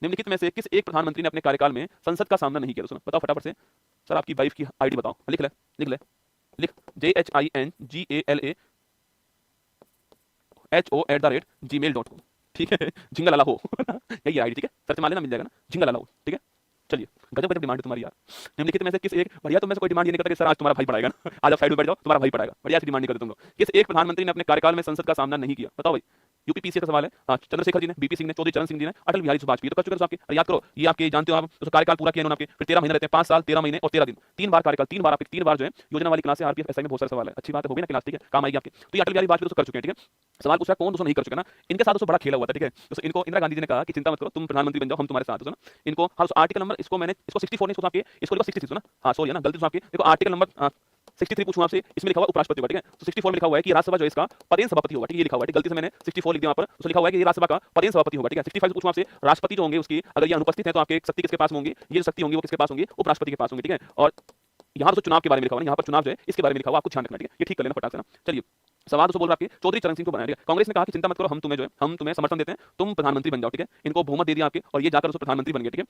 निम्नलिखित में से किस एक प्रधानमंत्री ने अपने कार्यकाल में संसद का सामना नहीं किया, दोस्तों बताओ फटाफट से। सर आपकी वाइफ की आईडी बताओ, लिख ले लिख ले लिख, JHINGALAHO@gmail.com, ठीक है। झिंगलाला हो यही आईडी, ठीक है। सर्च मार लेना, मिल जाएगा ना, झिंगलाला हो, ठीक है। चलिए, गजब गजब डिमांड है तुम्हारी यार। निम्नलिखित में से किस एक, बढ़िया तुम में से कोई डिमांड ये नहीं करता कि सर आज तुम्हारा भाई पढ़ाएगा ना, आज आप साइड में बैठ जाओ, तुम्हारा भाई पढ़ाएगा, बढ़िया डिमांड नहीं करते तुम लोग। किस एक प्रधानमंत्री ने अपने कार्यकाल में संसद का सामना नहीं किया, बताओ भाई। यूपीपीसी का सवाल है, चंद्रशेखर जी ने, बीपी सिंह ने, चौधरी चरण सिंह जी ने, अटल बिहारी वाजपेयी तो कर चुके हैं आपके, याद करो ये आपके जानते हो आप, तो कार्यकाल पूरा किया उन्होंने आपके, फिर 13 महीने रहते हैं, 5 साल 13 महीने और 13 दिन, 3 बार कार्यकाल, 3 बार आपके, 3 बार जो है योजना वाली क्लास है, आरपीएफ एसआई में बहुत सारे सवाल है, अच्छी बात है, हो गई ना क्लास, ठीक है, काम आएगी आपके। तो ये अटल बिहारी वाजपेयी तो कर चुके हैं, ठीक है। सवाल पूछ रहा है कौन दोस्तों नहीं कर चुके ना, इनके साथ दोस्तों बड़ा खेला हुआ था, ठीक है। दोस्तों इनको इंदिरा गांधी जी ने कहा कि चिंता मत करो, तुम प्रधानमंत्री बन जाओ, हम तुम्हारे साथ, दोस्तों ना। इनको हाँ आर्टिकल नंबर, इसको मैंने इसको 64 नहीं आपके, इसको लिखो 63 ना, हाँ सॉरी ना, गलती आपकी, देखो आर्टिकल नंबर 63 पूछूं आपसे, इसमें लिखा हुआ उपराष्ट्रपति होगा, ठीक है। तो 64 में लिखा हुआ है कि राज्यसभा जो है इसका पदेन सभापति होगा, ठीक है, ये लिखा हुआ है, गलती से मैंने 64 लिख दिया वहां पर, तो लिखा हुआ है कि ये राज्यसभा का पदेन सभापति होगा, ठीक है। 65 पूछूं आपसे, राष्ट्रपति जो होंगे उसकी अगर ये अनुपस्थित है तो आपके शक्ति किसके पास होंगी, ये जो शक्ति होंगी वो किसके पास होंगी, उपराष्ट्रपति के पास होंगी, ठीक है। और यहाँ पर चुनाव के बारे में लिखा हुआ है, यहाँ पर चुनाव जो है इसके बारे में लिखा हुआ, आपको ध्यान रखना, ठीक है। ये ठीक कर लेना फटाक से ना। चलिए, सवाल दोस्तों बोल रहा है आपके चौधरी चरण सिंह को बनाया, कांग्रेस ने कहा कि चिंता मत करो, हम तुम्हें जो है हम तुम्हें समर्थन देते हैं, तुम प्रधानमंत्री बन जाओ, ठीक है। इनको बहुमत दे दिया आपके और ये जाकर उसको प्रधानमंत्री बन गए, ठीक है।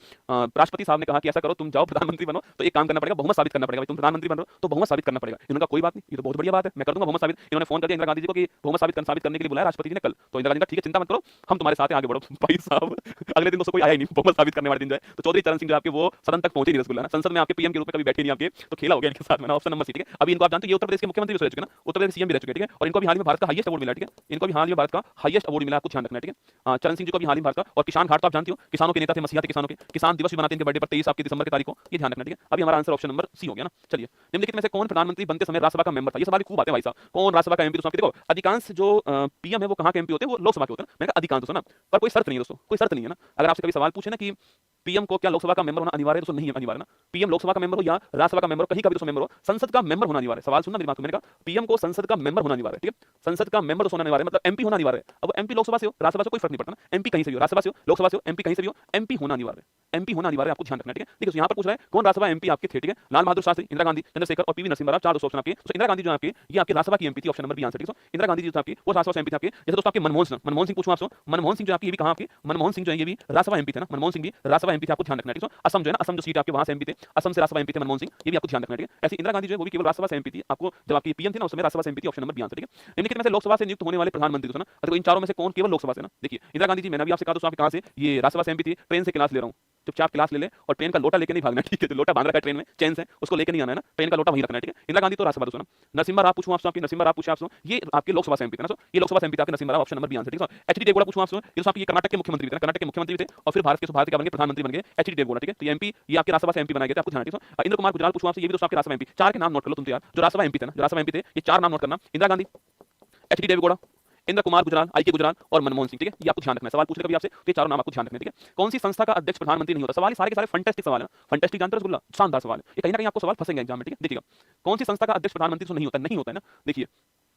राष्ट्रपति साहब ने कहा कि ऐसा करो, तुम जाओ प्रधानमंत्री बनो, तो एक काम करना पड़ेगा, बहुमत साबित करना पड़ेगा, तुम प्रधानमंत्री बन रहे हो तो बहुमत साबित करना पड़ेगा। इन्होंने कहा कोई बात नहीं, ये तो बहुत बढ़िया बात है, मैं कर दूंगा बहुमत साबित। इन्होंने फोन कर दिया इंदिरा गांधी जी को कि बहुमत साबित करने के लिए बुलाया राष्ट्रपति जी ने कल, तो इंदिरा गांधी का ठीक है चिंता मत करो, हम तुम्हारे साथ आगे बढ़ो। भाई साहब अगले दिन दोस्तों कोई आया ही नहीं बहुमत साबित करने वाले दिन जो है, तो चौधरी चरण सिंह जो आपके वो सदन तक पहुंचे नहीं, रसगुल्ला ना, संसद में आपके पीएम के रूप में कभी बैठे नहीं आपके, तो खेला हो गया इनके साथ में ना। ऑप्शन नंबर सी, ठीक है। अभी इनको आप जानते हो ये उत्तर प्रदेश के मुख्यमंत्री भी रह चुके ना, उत्तर प्रदेश सीएम भी रह चुके, ठीक है। और इनको भी हाल में भारत का हाईएस्ट अवार्ड मिला, ठीक है। इनको भी हाल में भारत का हाईएस्ट अवार्ड मिला, आपको ध्यान रखना है, ठीक है। चरण सिंह जी को भी हाल ही भारत का, और किसान घाट तो आप जानते हो, किसानों के नेता थे, मसीहा थे किसानों के, किसान दिवस भी मनाते हैं इनके बर्थडे पर 23 आपके दिसंबर की तारीख को, ये ध्यान रखना, ठीक है। अभी हमारा आंसर ऑप्शन नंबर सी हो गया ना। चलिए, निम्नलिखित में से कौन प्रधानमंत्री बनते समय राज्यसभा का मेंबर था, ये सवाल खूब आते हैं भाई साहब, कौन राज्यसभा का एमपी, दोस्तों देखो अधिकांश जो पीएम है वो कहां के एमपी होते हैं, वो लोकसभा के होते हैं, मैंने कहा अधिकांश दोस्तों ना, पर कोई शर्त नहीं है दोस्तों, कोई शर्त नहीं है ना। अगर आपसे कभी सवाल पूछे ना कि पीएम को क्या लोकसभा का मेंबर होना अनिवार्य है, दोस्तों नहीं है अनिवार्य ना। पीएम लोकसभा का मेंबर हो या राज्यसभा का मेंबर हो, कहीं का भी दोस्तों मेंबर हो, संसद का मेंबर होना अनिवार्य है। सवाल सुनना मेरी बात को, मैंने कहा पीएम को संसद का मेंबर होना अनिवार्य है, ठीक है। संसद का मेंबर होना अनिवार्य मतलब एमपी होना अनिवार्य है। अब एमपी लोकसभा से हो राज्यसभा से कोई फर्क नहीं पड़ता ना, एमपी कहीं से भी हो, राज्यसभा से हो लोकसभा से हो, एमपी कहीं से भी हो, एमपी होना अनिवार्य है, एमपी होना अनिवार्य है, आपको ध्यान रखना, ठीक है। देखिए यहाँ पर पूछ रहा है कौन राज्यसभा एमपी आपके थे, ठीक है। लाल बहादुर शास्त्री, इंदिरा गांधी, चंद्रशेखर और पीवी नरसिम्हा राव, चार दोस्तों ऑप्शन आपके। तो इंदिरा गांधी जो आपके ये आपके राज्यसभा की एमपी थी, ऑप्शन नंबर बी आंसर, ठीक है। इंदिरा गांधी जी जो आपकी वो राज्यसभा से एमपी थे आपके। जैसे दोस्तों आपके मनमोहन सिंह पूछूं आपसे, मनमोहन सिंह जो आपकी ये भी कहां आपके, मनमोहन सिंह जो है ये भी राज्यसभा एमपी थे ना, मनमोहन सिंह भी राज्यसभा एमपी थे, आपको ध्यान रखना है, ठीक है। असम जो है ना, असम जो सीट आपके वहां से एमपी थे, असम से राज्यसभा एमपी थे मनमोहन सिंह, ये भी आपको ध्यान रखना है, ठीक है। ऐसे इंदिरा गांधी जो है वो भी केवल राज्यसभा से एमपी थी, आपको जब आपकी पीएम थी ना उस समय राज्यसभा से एमपी थी, ऑप्शन नंबर बी आंसर, ठीक है। निम्नलिखित में से लोकसभा से नियुक्त होने वाले प्रधानमंत्री दोस्तों ना, इन चारों में से कौन केवल लोकसभा से ना, देखिए इंदिरा गांधी जी, मैंने अभी आपसे कहा दोस्तों आपके कहां से, ये राज्यसभा से एमपी थी, ट्रेन से क्लास ले रहा हूं, चुपचाप क्लास ले ले और ट्रेन का लोटा लेके नहीं भागना, ठीक है। तो लोटा बांध रखा है ट्रेन में चैन से, उसको लेके नहीं आना है ना, ट्रेन का लोटा वहीं रखना है, ठीक है। इंदिरा गांधी तो राज्यसभा दोस्तों ना। नरसिम्हा राव पूछूं आपसे, नरसिम्हा राव पूछे आपसे, ये आपके लोकसभा से एमपी थे ना, ये लोकसभा से एमपी थे आपके Narasimha Rao, option number B answer, ठीक है। एचडी देवगौड़ा पूछूं आपसे, ये आपके कर्नाटक के मुख्यमंत्री थे, कर्नाटक के मुख्यमंत्री थे और फिर भारत के क्या बन गए, प्रधानमंत्री बन गए, एचडी देवगौड़ा, ठीक है। तो एमपी ये आपके राज्यसभा से एमपी बनाए गए थे, आपको ध्यान रखना है। इंद्र कुमार गुजराल पूछूं आपसे, ये भी दोस्तों आपके राज्यसभा एमपी, चार के नाम नोट कर लो तुम तो यार, जो राज्यसभा एमपी थे ना, जो राज्यसभा एमपी थे, ये चार नाम नोट करना, इंदिरा गांधी, एचडी देवगौड़ा, इंद्र कुमार गुजराल, आई के गुजराल और मनमोहन सिंह, ठीक है। ये आपको ध्यान रखना है, सवाल पूछने कभी आपसे तो ये चारों नाम आपको ध्यान रखना है, ठीक है। कौन सी संस्था का अध्यक्ष प्रधानमंत्री नहीं होता, सवाल सारे के सारे फंटास्टिक सवाल है, फंटास्टिक जानते हो रसगुल्ला, शानदार सवाल है, ये कहीं ना कहीं आपको सवाल फंसेंगे एग्जाम में, ठीक है। देखिएगा कौन सी संस्था का अध्यक्ष प्रधानमंत्री नहीं होता, नहीं होता है ना। देखिए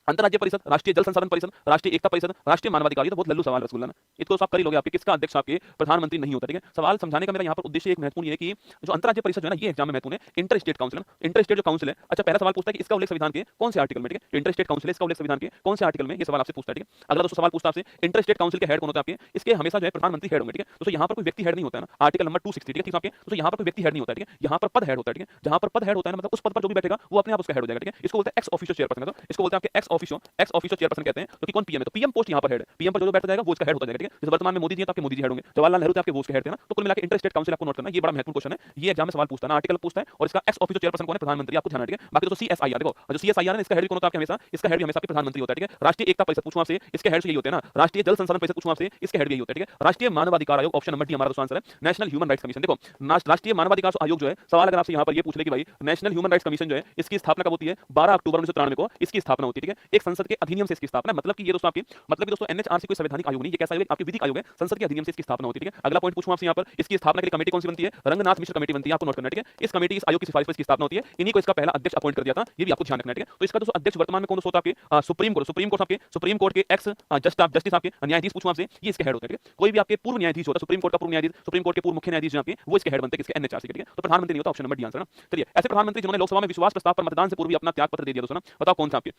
अंतरराज्य परिषद, राष्ट्रीय जल संसाधन परिषद, राष्ट्रीय एकता परिषद, राष्ट्रीय मानवाधिकार, ये तो बहुत लल्लू सवाल रसगुल्ला ना, इसको आप कर ही लोगे। आपके किसका अध्यक्ष आपके प्रधानमंत्री नहीं होता, ठीक है। सवाल समझाने का मेरा यहाँ पर उद्देश्य एक महत्वपूर्ण ये है कि जो अंतरराज्य परिषद है ना, ये एग्जाम में महत्वपूर्ण है। Inter state council, inter state जो काउंसिल है, अच्छा पहला सवाल पूछता है कि इसका उल्लेख संविधान के कौन से आर्टिकल में, ठीक है। इंटर स्टेट काउंसिल इसका उल्लेख संविधान के कौन से आर्टिकल में, ये सवाल आपसे पूछता है, ठीक है। अगला दोस्तों सवाल पूछता है आपसे इंटर स्टेट काउंसिल के हेड कौन होता है आपके, इसके हमेशा जो है प्रधानमंत्री हेड होंगे, ठीक है। दोस्तों यहाँ पर कोई व्यक्ति हेड नहीं होता है ना, आर्टिकल नंबर 260, ठीक है आपके। दोस्तों यहाँ पर कोई व्यक्ति हेड नहीं होता है, ठीक है। यहाँ पर पद हेड होता है, ठीक है। जहाँ पर पद हेड होता है मतलब उस पद पर जो भी बैठेगा वो अपने आप उसका हेड हो जाएगा, ठीक है। इसको बोलते हैं एक्स ऑफिशियल चेयरपर्सन, इसको बोलते हैं आपके एक्स एक्स ऑफिशियो चेयरपर्सन कहते हैं, तो कि कौन पीएम है, तो पीएम पोस्ट यहाँ पर हेड है, पीएम पर जो बैठ जाएगा वो इसका हेड होता जाएगा, ठीक है। जैसे वर्तमान में मोदी जी हैं तो आपके मोदी जी हेड होंगे, जवाहरलाल नेहरू थे आपके वो उसके हेड थे ना, तो कुल मिला के इंटर स्टेट काउंसिल आपको नोट करना है, ये बड़ा महत्वपूर्ण क्वेश्चन है, ये एग्जाम में सवाल पूछता है ना, आर्टिकल पूछता है, और इसका एक्स ऑफिशियो चेयरपर्सन कौन है, प्रधानमंत्री, आपको ध्यान रखिएगा। बाकी दोस्तों सीएसआईआर देखो, जो सीएसआईआर है इसका हेड भी कौन होता है आपके हमेशा, इसका हेड भी हमेशा आपके प्रधानमंत्री होता है, ठीक है। राष्ट्रीय एकता परिषद पूछूं आपसे, इसके हेड से यही होते हैं ना, राष्ट्रीय जल संसाधन परिषद पूछूं आपसे, इसके हेड भी यही होते हैं, ठीक है। राष्ट्रीय मानवाधिकार आयोग ऑप्शन नंबर डी हमारा दोस्तों आंसर है, नेशनल ह्यूमन राइट्स कमीशन। देखो राष्ट्रीय मानवाधिकार आयोग जो है, सवाल अगर आपसे यहाँ पर ये पूछ ले कि भाई नेशनल ह्यूमन राइट्स कमीशन जो है इसकी स्थापना कब होती है, 12 अक्टूबर 1993 को इसकी स्थापना होती है, ठीक है। एक संसद के अधिनियम से इसकी स्थापना, मतलब कि ये दोस्तों आपकी, मतलब कि दोस्तों एनएचआरसी कोई संवैधानिक आयोग नहीं, ये कैसा आयोग है, आपके विधिक आयोग है, संसद के अधिनियम से इसकी स्थापना होती है, ठीक है। अगला पॉइंट पूछूं आपसे यहाँ पर, इसकी स्थापना के लिए कमेटी कौन सी बनती है, रंगनाथ मिश्र कमेटी बनती है, आपको नोट करना है, ठीक है। इस कमेटी, इस आयोग की सिफारिश पर इसकी स्थापना होती है, इन्हीं को इसका पहला अध्यक्ष अपॉइंट कर दिया था, ये भी आपको ध्यान रखना है, ठीक है। तो इसका दोस्तों अध्यक्ष वर्तमान में कौन होता है आपके, सुप्रीम कोर्ट के एक्स जस्टिस आपके न्यायाधीश पूछूं आपसे, ये इसके हेड होते हैं, ठीक है। कोई भी आपके पूर्व न्यायाधीश होता है, सुप्रीम कोर्ट का पूर्व न्यायाधीश, सुप्रीम कोर्ट के पूर्व मुख्य न्यायाधीश आपके, वो इसके हेड बनते हैं, किसके, एनएचआरसी के, ठीक है। तो प्रधानमंत्री नहीं होता, ऑप्शन नंबर डी आंसर ना। चलिए, ऐसे प्रधानमंत्री जिन्होंने लोकसभा में विश्वास प्रस्ताव पर मतदान से पूर्व अपना त्याग पत्र दे दिया दोस्तों ना, बताओ कौन था आपके।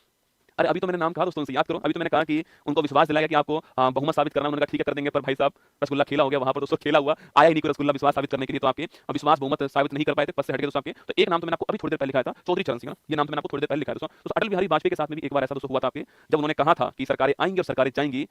अरे अभी तो मैंने नाम कहा दोस्तों से याद करो, अभी तो मैंने कहा कि उनको विश्वास दिलाया कि आपको बहुमत साबित करना, उन्होंने कहा ठीक है कर देंगे, पर भाई साहब रसगुल्ला खेला हो गया वहां पर दोस्तों, खेला हुआ आया ही नहीं कोई रसगुल्ला विश्वास साबित करने के लिए, तो आपके विश्वास बहुमत साबित नहीं कर पाए थे, पद से हट गए दोस्तों आपके। तो एक नाम तो मैंने आपको अभी थोड़ी देर पहले लिखाया था, चौधरी चरण सिंह, ये नाम तो मैंने आपको थोड़ी देर पहले लिखाया दोस्तों। तो अटल बिहारी वाजपेयी के साथ में भी एक बार ऐसा दोस्तों हुआ था आपके, जब उन्होंने कहा था कि सरकारें आएंगी और सरकारें जाएंगी,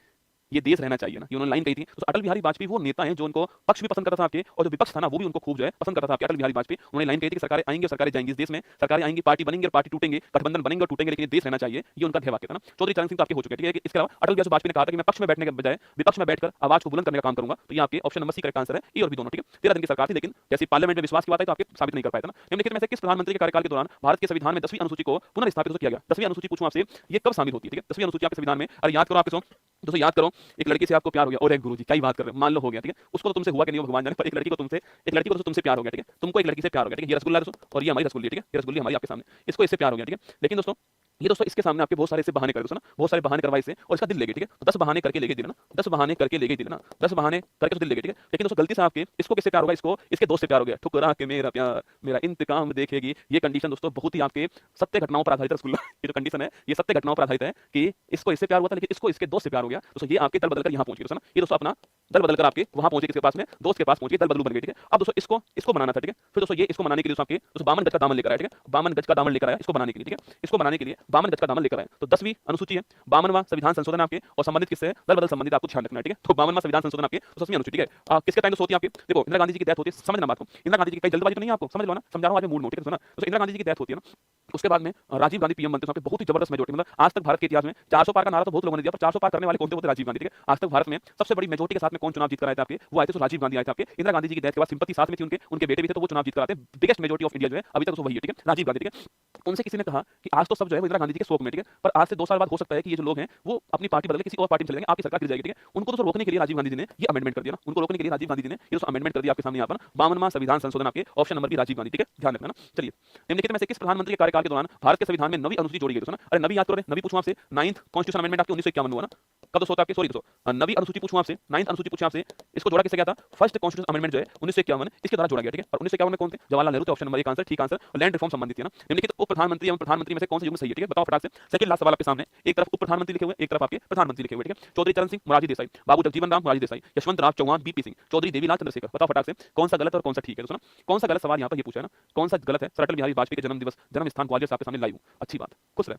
ये देश रहना चाहिए ना, ये उन्होंने लाइन कही थी। तो अटल बिहारी वाजपेयी वो नेता हैं जो उनको पक्ष भी पसंद करता था आपके, और जो विपक्ष था ना वो भी उनको खूब जो है पसंद करता था आपके। अटल बिहारी वाजपेयी उन्होंने लाइन कही थी कि सरकारें आएंगी और सरकारें जाएंगी, इस देश में सरकारें आएंगी, पार्टी बनेंगे और पार्टी टूटेंगे, गठबंधन बनेंगे और टूटेंगे, लेकिन ये देश रहना चाहिए, ये उनका ध्येय वाक्य था ना। चौधरी चरण सिंह तो आपके हो चुके हैं, ठीक है। इसके अलावा अटल बिहारी वाजपेयी ने कहा था कि मैं पक्ष में बैठने के बजाय विपक्ष में बैठकर आवाज को बुलंद करने का काम करूंगा, तो ये आपके option number C correct answer है, ए और बी दोनों, ठीक है। 13 दिन की सरकार थी, लेकिन जैसे पार्लियामेंट में विश्वास की बात है तो आपके साबित नहीं कर पाया था ना। निम्नलिखित में से किस प्रधानमंत्री के कार्यकाल के दौरान भारत के संविधान में 10वीं अनुसूची को पुनर्स्थापित किया गया। 10वीं अनुसूची पूछूं आपसे, ये कब शामिल होती है, ठीक है। 10वीं अनुसूची आपके संविधान में, अरे याद करो आपके दोस्तों, याद करो, एक लड़की से आपको प्यार हो गया, और एक गुरुजी क्या ही बात कर रहे हैं, मान लो हो गया, ठीक है। उसको तो तुमसे हुआ कि नहीं भगवान जाने, पर एक लड़की को तुमसे प्यार हो गया, ठीक है। तुमको एक लड़की से प्यार हो गया, ठीक है। ये रसगुल्ला दोस्तों, और ये हमारी रसगुल्ली, ठीक है। ये रसगुल्ली हमारी आपके सामने, इसको इससे प्यार हो गया, ठीक है। लेकिन दोस्तों ये दोस्तों इसके सामने आपके बहुत सारे से बहाने कर दोस्तों ना, बहुत सारे बहाने करवाए से, और इसका दिल ले गए, ठीक है। तो 10 बहाने करके ले गए दिल ना, 10 बहाने करके ले गए दिल ना, 10 बहाने करके तो दिल ले गए, ठीक है। लेकिन दोस्तों गलती से आपके इसको किससे प्यार होगा, इसको इसके दोस्त से प्यार हो गया, ठुकरा के मेरा प्यार मेरा इंतकाम देखेगी। ये कंडीशन दोस्तों बहुत ही आपके सत्य घटनाओं पर आधारित रसगुल्ला, ये जो कंडीशन है ये सत्य घटनाओं पर आधारित है कि इसको इससे प्यार हुआ था, लेकिन इसको इसके दोस्त से प्यार हो गया। दोस्तों ये आपके दल बदलकर यहाँ पहुंच गए दोस्तों ना, ये दोस्तों अपना दल बदलकर आपके वहां पहुंचे, किसके पास में, दोस्त के पास पहुंचे, दल बदलू बन गए, ठीक है। अब दोस्तों इसको बनाना था, ठीक है। फिर दोस्तों ये इसको बनाने के लिए आपके दोस्तों 52 गज का दामन लेकर आया, ठीक है। 52 गज का दामन लेकर आया इसको बनाने के लिए, ठीक है। इसको बनाने के लिए 52 गज का दामन लेकर आया। तो 10वीं अनुसूची है, 52वां संविधान संशोधन आपके, और संबंधित किससे, दल बदल संबंधित, आपको ध्यान रखना है, ठीक है। तो 52वां संविधान संशोधन आपके, तो 10वीं अनुसूची, ठीक है। किसके टाइम होती है आपके, देखो इंदिरा गांधी जी की डेथ होती है, समझना बात को, इंदिरा गांधी जी की, कई जल्दबाजी तो नहीं है आपको, समझ लो ना, समझा रहा हूं आज मूड में, ठीक है। तो इंदिरा गांधी जी की डेथ होती है ना, उसके बाद में राजीव गांधी पीएम बनते हैं, बहुत ही जबरदस्त मेजोरिटी, मतलब आज तक भारत के इतिहास में 400 पार का नारा तो बहुत लोगों ने दिया, पर 400 पार करने वाले कौन थे, राजीव गांधी, ठीक है। आज तक भारत में सबसे बड़ी मेजोरिटी के साथ में कौन चुनाव जीत कर आए थे आपके, वो आए थे, तो राजीव गांधी आए थे आपके। इंदिरा गांधी जी की डेथ के बाद सिंपैथी साथ में थी, उनके बेटे भी थे, तो वो चुनाव जीत कर आते हैं। बिगेस्ट मेजोरिटी ऑफ इंडिया जो है अभी तक वही है, ठीक है, राजीव गांधी, ठीक है। उनसे किसी ने कहा कि आज तो सब जो है इंदिरा गांधी जी के शोक में, ठीक है, पर आज से 2 साल बाद हो सकता है कि ये जो लोग हैं वो अपनी पार्टी बदल के किसी और पार्टी में चले जाएंगे, आपकी सरकार गिर जाएगी, ठीक है। उनको तो रोकने के लिए राजीव गांधी जी ने ये अमेंडमेंट कर दिया ना, उनको रोकने के लिए राजीव गांधी जी ने ये अमेंडमेंट कर दिया आपके सामने यहाँ पर 52वां संविधान संशोधन आपके, option number B Rajiv Gandhi, ठीक है, ध्यान रखना ना। चलिए, निम्नलिखित में से किस प्रधानमंत्री के कार्यकाल के दौरान भारत के संविधान में नवी अनुसूची जोड़ी गई दोस्तों ना। अरे नवी याद करो, नवी पूछूं आपसे, 9th कॉन्स्टिट्यूशन अमेंडमेंट आपके 1951 हुआ ना, कब दोस्तों होता है आपके, सॉरी दोस्तों, नवी अनुसूची पूछूं आपसे, 9th अनुसूची पूछूं आपसे, इसको जोड़ा किससे गया था, फर्स्ट कॉन्स्टिट्यूशन अमेंडमेंट जो है 1951 इसके द्वारा जोड़ा गया, ठीक है। और 1951 में कौन थे, जवाहरलाल नेहरू थे, ऑप्शन नंबर 1 आंसर, ठीक आंसर। लैंड रिफॉर्म संबंधित थी ना। निम्नलिखित उप प्रधानमंत्री एवं प्रधानमंत्री में से कौन सा युग्म सही है, ठीक है, बताओ फटाक से। सेकंड लास्ट सवाल आपके सामने, एक तरफ उप प्रधानमंत्री लिखे हुए, एक तरफ आपके प्रधानमंत्री लिखे हुए, ठीक है। चौधरी चरण सिंह, मोरारजी देसाई, बाबू जगजीवन राम, मोरारजी देसाई, यशवंत राव चौहान, बीपी सिंह, चौधरी देवीलाल चंद्रशेखर, बताओ फटाक से कौन सा गलत और कौन सा ठीक है दोस्तों ना। कौन सा गलत सवाल यहाँ पर ये पूछा है ना, कौन सा गलत है। सर अटल बिहारी वाजपेयी के जन्म दिवस जन्म स्थान ग्वालियर से आपके सामने लाइव, अच्छी बात, खुश रहे,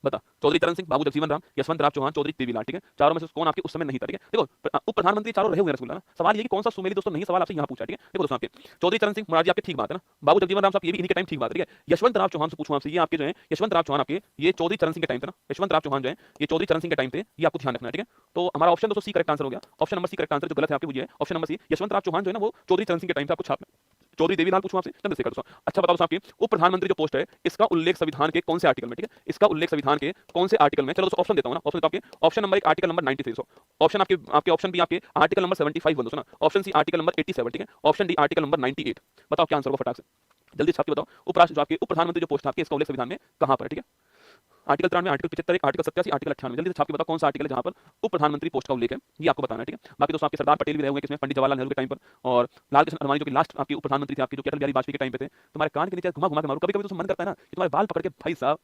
बता। चौधरी चरण सिंह, बाबू जगजीवन राम, यशवंत राव चौहान, चौधरी देवीलाल, ठीक है। चारों में से कौन आपके उस समय नहीं था, ठीक है। देखो उप प्रधानमंत्री चारों रहे हुए रसगुल्ला ना, सवाल ये कि कौन सा सुमेली दोस्तों नहीं, सवाल आपसे यहाँ पूछा, ठीक है। देखो दोस्तों आपके चौधरी चरण सिंह, मोरारजी आपके ठीक बात है ना, बाबू जगजीवन राम साहब ये भी इन्हीं के टाइम ठीक बात है, ठीक है। यशवंत राव चौहान से पूछूं आपसे, ये आपके जो है यशवंत राव चौहान आपके, ये चौधरी चरण सिंह के टाइम थे ना, यशवंत राव चौहान जो है ये चौधरी चरण सिंह के टाइम थे, ये आपको ध्यान रखना है, ठीक है। तो हमारा ऑप्शन दोस्तों सी करेक्ट आंसर हो गया, option number C correct answer, जो गलत है आपके वो ये है option number C, Yashwant Rao Chavan जो है ना वो चौधरी चरण सिंह के टाइम से आपको छापना। चौधरी देवीलाल पूछूं आपसे, चंद्रशेखर दोस्तों। अच्छा बताओ आपके उप प्रधानमंत्री जो पोस्ट है इसका उल्लेख संविधान के कौन से आर्टिकल में, ठीक है, इसका उल्लेख संविधान के कौन से आर्टिकल में, चलो दोस्तों ऑप्शन देता हूं ना, ऑप्शन देता हूं आपके, option number 1 article number 93, option आपके ऑप्शन बी आपके आर्टिकल नंबर 75 दोस्तों ना, ऑप्शन सी आर्टिकल नंबर 87, ठीक है, ऑप्शन डी आर्टिकल नंबर 98। बताओ क्या आंसर होगा फटाक से, जल्दी छाप के बताओ। उपराष्ट्र जो आपके उप प्रधानमंत्री जो पोस्ट है आपके इसका उल्लेख संविधान में कहां पर है, ठीक है। आर्टिकल 93, आर्टिकल 75, आर्टिकल 87, आर्टिकल 98, जल्दी से छाप के बताओ कौन सा आर्टिकल है जहां पर उप प्रधानमंत्री पोस्ट का उल्लेख है, ये आपको बताना है, ठीक है। बाकी दोस्तों आपके सरदार पटेल भी रहे हुए किसमें, पंडित जवाहरलाल नेहरू के टाइम पर, और लाल कृष्ण अडवाणी जो कि लास्ट आपके उप प्रधानमंत्री थे आपके, जो अटल बिहारी वाजपेयी के टाइम पे थे। तुम्हारे कान के नीचे घुमा घुमा के मारो, कभी-कभी तो मन करता है ना कि तुम्हारे बाल पकड़ के भाई साहब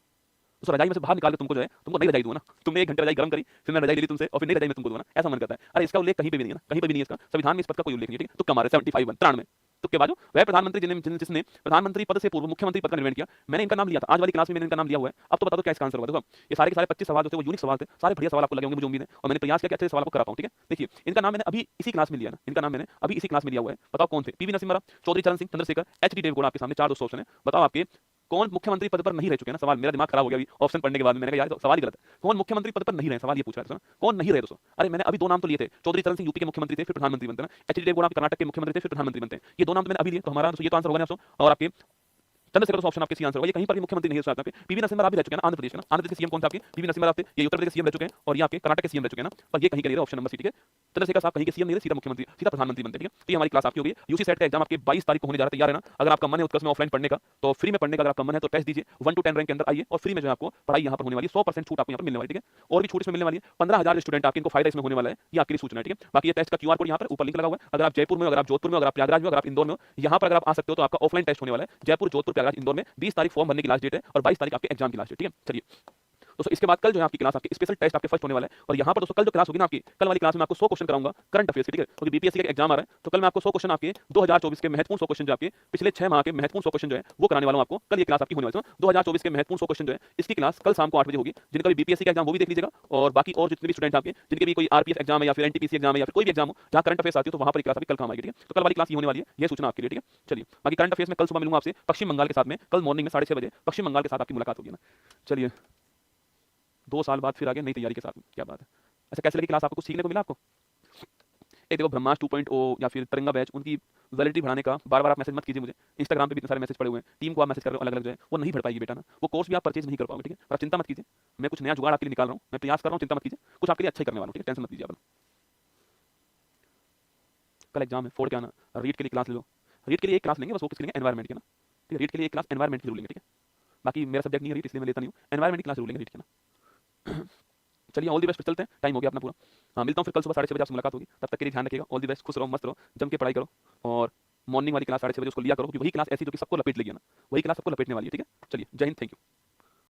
उस रजाई में से बाहर निकाल के तुमको जो है तुमको नई रजाई दूं ना, तुमने 1 घंटे रजाई गर्म करी, फिर मैं रजाई ले ली तुमसे और फिर नई रजाई में तुमको दूं ना, ऐसा मन करता है। अरे इसका उल्लेख कहीं पे भी नहीं है ना, कहीं पे भी नहीं है इसका, संविधान में इस पद का कोई उल्लेख नहीं है, ठीक है। तो कमारे 75 93 तुक्केबाजो, वह प्रधानमंत्री जिसने प्रधानमंत्री पद से पूर्व मुख्यमंत्री पद का निर्वहन किया। मैंने इनका नाम लिया था आज वाली क्लास में, मैंने इनका नाम लिया हुआ है। अब तो बता दो क्या इसका आंसर होगा। देखो ये सारे के सारे 25 सवाल जो थे वो यूनिक सवाल थे, सारे बढ़िया सवाल आपको लगे होंगे मुझे उम्मीद है, और मैंने प्रयास किया कि अच्छे सवाल को करा पाऊं। ठीक है, देखिए इनका नाम मैंने अभी इसी क्लास में लिया ना, इनका नाम मैंने अभी इसी क्लास में लिया हुआ है। बताओ कौन थे? पीवी नरसिम्हा राव, चौधरी चरण सिंह, चंद्रशेखर, एचडी देवगौड़ा। आपके सामने 4 दोस्त ऑप्शन है, बताओ आपके कौन मुख्यमंत्री पद पर नहीं रह चुके ना। सवाल मेरा दिमाग खराब हो गया अभी ऑप्शन पढ़ने के बाद। मैंने कहा यार तो सवाल ही गलत है, कौन मुख्यमंत्री पद पर नहीं रहे, सवाल ये पूछ रहा है कौन नहीं रहे दोस्तों। अरे मैंने अभी 2 नाम तो लिए थे, चौधरी चरण सिंह यूपी के मुख्यमंत्री थे फिर प्रधानमंत्री बनते ना, एचडी देवगौड़ा कर्नाटक के मुख्यमंत्री थे फिर प्रधानमंत्री बनते हैं। ये 2 नाम तो मैंने अभी लिए, तो हमारा ये तो आंसर होगा ना दोस्तों। और आपके चंद्रशेखर ऑप्शन आपके सी आंसर होगा, ये कहीं पर भी मुख्यमंत्री नहीं है आपके। पीवी नरसिम्हा राव भी रह चुके हैं आंध्र प्रदेश का, आंध्र प्रदेश के सीएम कौन थे आपके? पीवी नरसिम्हा राव थे, ये उत्तर प्रदेश के सीएम रह चुके हैं, और ये आपके कर्नाटक के सीएम रह चुके हैं ना, पर ये कहीं के नहीं रहे, ऑप्शन नंबर सी। ठीक है, चंद्रशेखर साहब कहीं के सीएम नहीं रहे, सीधा मुख्यमंत्री सीधा प्रधानमंत्री बनते। ठीक है, तो ये हमारी क्लास आपकी होगी। यूसी सेट का एग्जाम आपके 22 तारीख को होने जा रहा है, तैयार है ना। अगर आपका मन है उत्कर्ष में ऑफलाइन पढ़ने का तो फ्री में पढ़ने का, अगर आपका मन है तो टेस्ट दीजिए, 1 to 10 रैंक के अंदर आइए, और फ्री में जो है आपको पढ़ाई यहाँ पर होने वाली है, 100% छूट आपको यहाँ पर मिलने वाली है। ठीक है, और भी छूट इसमें मिलने वाली है। 15,000 स्टूडेंट आपके, इनको फायदा इसमें होने वाला है, ये आपके लिए सूचना है। ठीक है, बाकी ये टेस्ट का क्यूआर कोड यहाँ पर ऊपर लिंक लगा हुआ है। अगर आप जयपुर में, अगर आप जोधपुर में, अगर आप प्रयागराज में, अगर आप इंदौर में, यहाँ पर अगर आप आ सकते हो तो आपका ऑफलाइन टेस्ट होने वाला है। जयपुर, जोधपुर, प्रयागराज, इंदौर में 20 तारीख फॉर्म भरने की लास्ट डेट है, और 22 तारीख आपके एग्जाम की लास्ट डेट। ठीक है, चलिए दोस्तों इसके बाद कल जो है आपकी क्लास, आपकी स्पेशल टेस्ट आपके फर्स्ट होने वाला है। और यहाँ पर दोस्तों कल जो क्लास होगी ना आपकी, कल वाली क्लास में आपको 100 क्वेश्चन कराऊंगा करंट अफेयर्स के। ठीक है, क्योंकि बीपीएससी का एग्जाम आ रहा है, तो कल मैं आपको 100 क्वेश्चन आपके 2024 के महत्वपूर्ण 100 क्वेश्चन जो आपके पिछले 6 माह के महत्वपूर्ण 100 क्वेश्चन जो है वो कराने वाला हूं आपको। कल ये क्लास आपकी होने वाली है 2024 के महत्वपूर्ण 100 क्वेश्चन जो है, इसकी क्लास कल शाम को 8 बजे होगी। जिनका भी बीपीएससी का एग्जाम वो भी देख लीजिएगा, और बाकी और जितने भी स्टूडेंट आपके जिनके भी कोई आरपीएफ एग्जाम है या फिर एनटीपीसी एग्जाम है या फिर कोई भी एग्जाम हो जहां करंट अफेयर्स आती हो, तो वहां पर क्लास आपकी कल काम आएगी। ठीक है, तो कल वाली क्लास ये होने वाली है, ये सूचना आपके लिए। ठीक है, चलिए बाकी करंट अफेयर्स में कल सुबह मिलूंगा आपसे पश्चिम बंगाल के साथ में, कल मॉर्निंग में 6:30 बजे पश्चिम बंगाल के साथ आपकी मुलाकात होगी ना। चलिए 2 साल बाद फिर आगे नई तैयारी के साथ, क्या बात है। अच्छा कैसे लगी क्लास, आपको कुछ सीखने को मिला आपको? एक देखो ब्रह्मास्त्र 2.0 या फिर तिरंगा बैच, उनकी वैलिडिटी बढ़ाने का बार बार आप मैसेज मत कीजिए मुझे, इंस्टाग्राम पे भी इतने सारे मैसेज पड़े हुए हैं, टीम को आप मैसेज कर रहे हो अलग अलग जो है वो नहीं भर पाएगी बेटा ना, वो कोर्स भी आप परचेज नहीं कर पाओगे। ठीक है, पर आप चिंता मत कीजिए, मैं कुछ नया जुगाड़ आपके लिए निकाल रहा हूँ, मैं प्रयास कर रहा हूँ, चिंता मत कीजिए, कुछ आपके लिए अच्छा ही करने वाला हूँ। ठीक है, टेंशन मत लीजिए आप। कल एग्जाम है, फोड़ के आना, रीड के लिए क्लास ले लो। रीड के लिए एक क्लास लेंगे बस, वो किसके लेंगे? एनवायरमेंट के ना। ठीक है, रीड के लिए एक क्लास एनवायरमेंट की जरूर लेंगे। ठीक है, बाकी मेरा सब्जेक्ट नहीं है रीड, इसलिए मैं लेता नहीं हूँ, एनवायरमेंट की क्लास जरूर लेंगे रीड के ना। चलिए ऑल द बेस्ट, चलते हैं, टाइम हो गया अपना पूरा। हाँ मिलता हूँ फिर कल सुबह 6:30 बजे आपसे मुलाकात होगी, तब तक के लिए ध्यान रखिएगा। ऑल द बेस्ट, खुश रहो, मस्त रहो, जम के पढ़ाई करो, और मॉर्निंग वाली क्लास 6:30 बजे उसको लिया करो, क्योंकि वही क्लास ऐसी जो कि सबको लपेट लेगी ना, वही क्लास सबको लपेटने वाली है। ठीक है, चलिए जय हिंद, थैंक यू।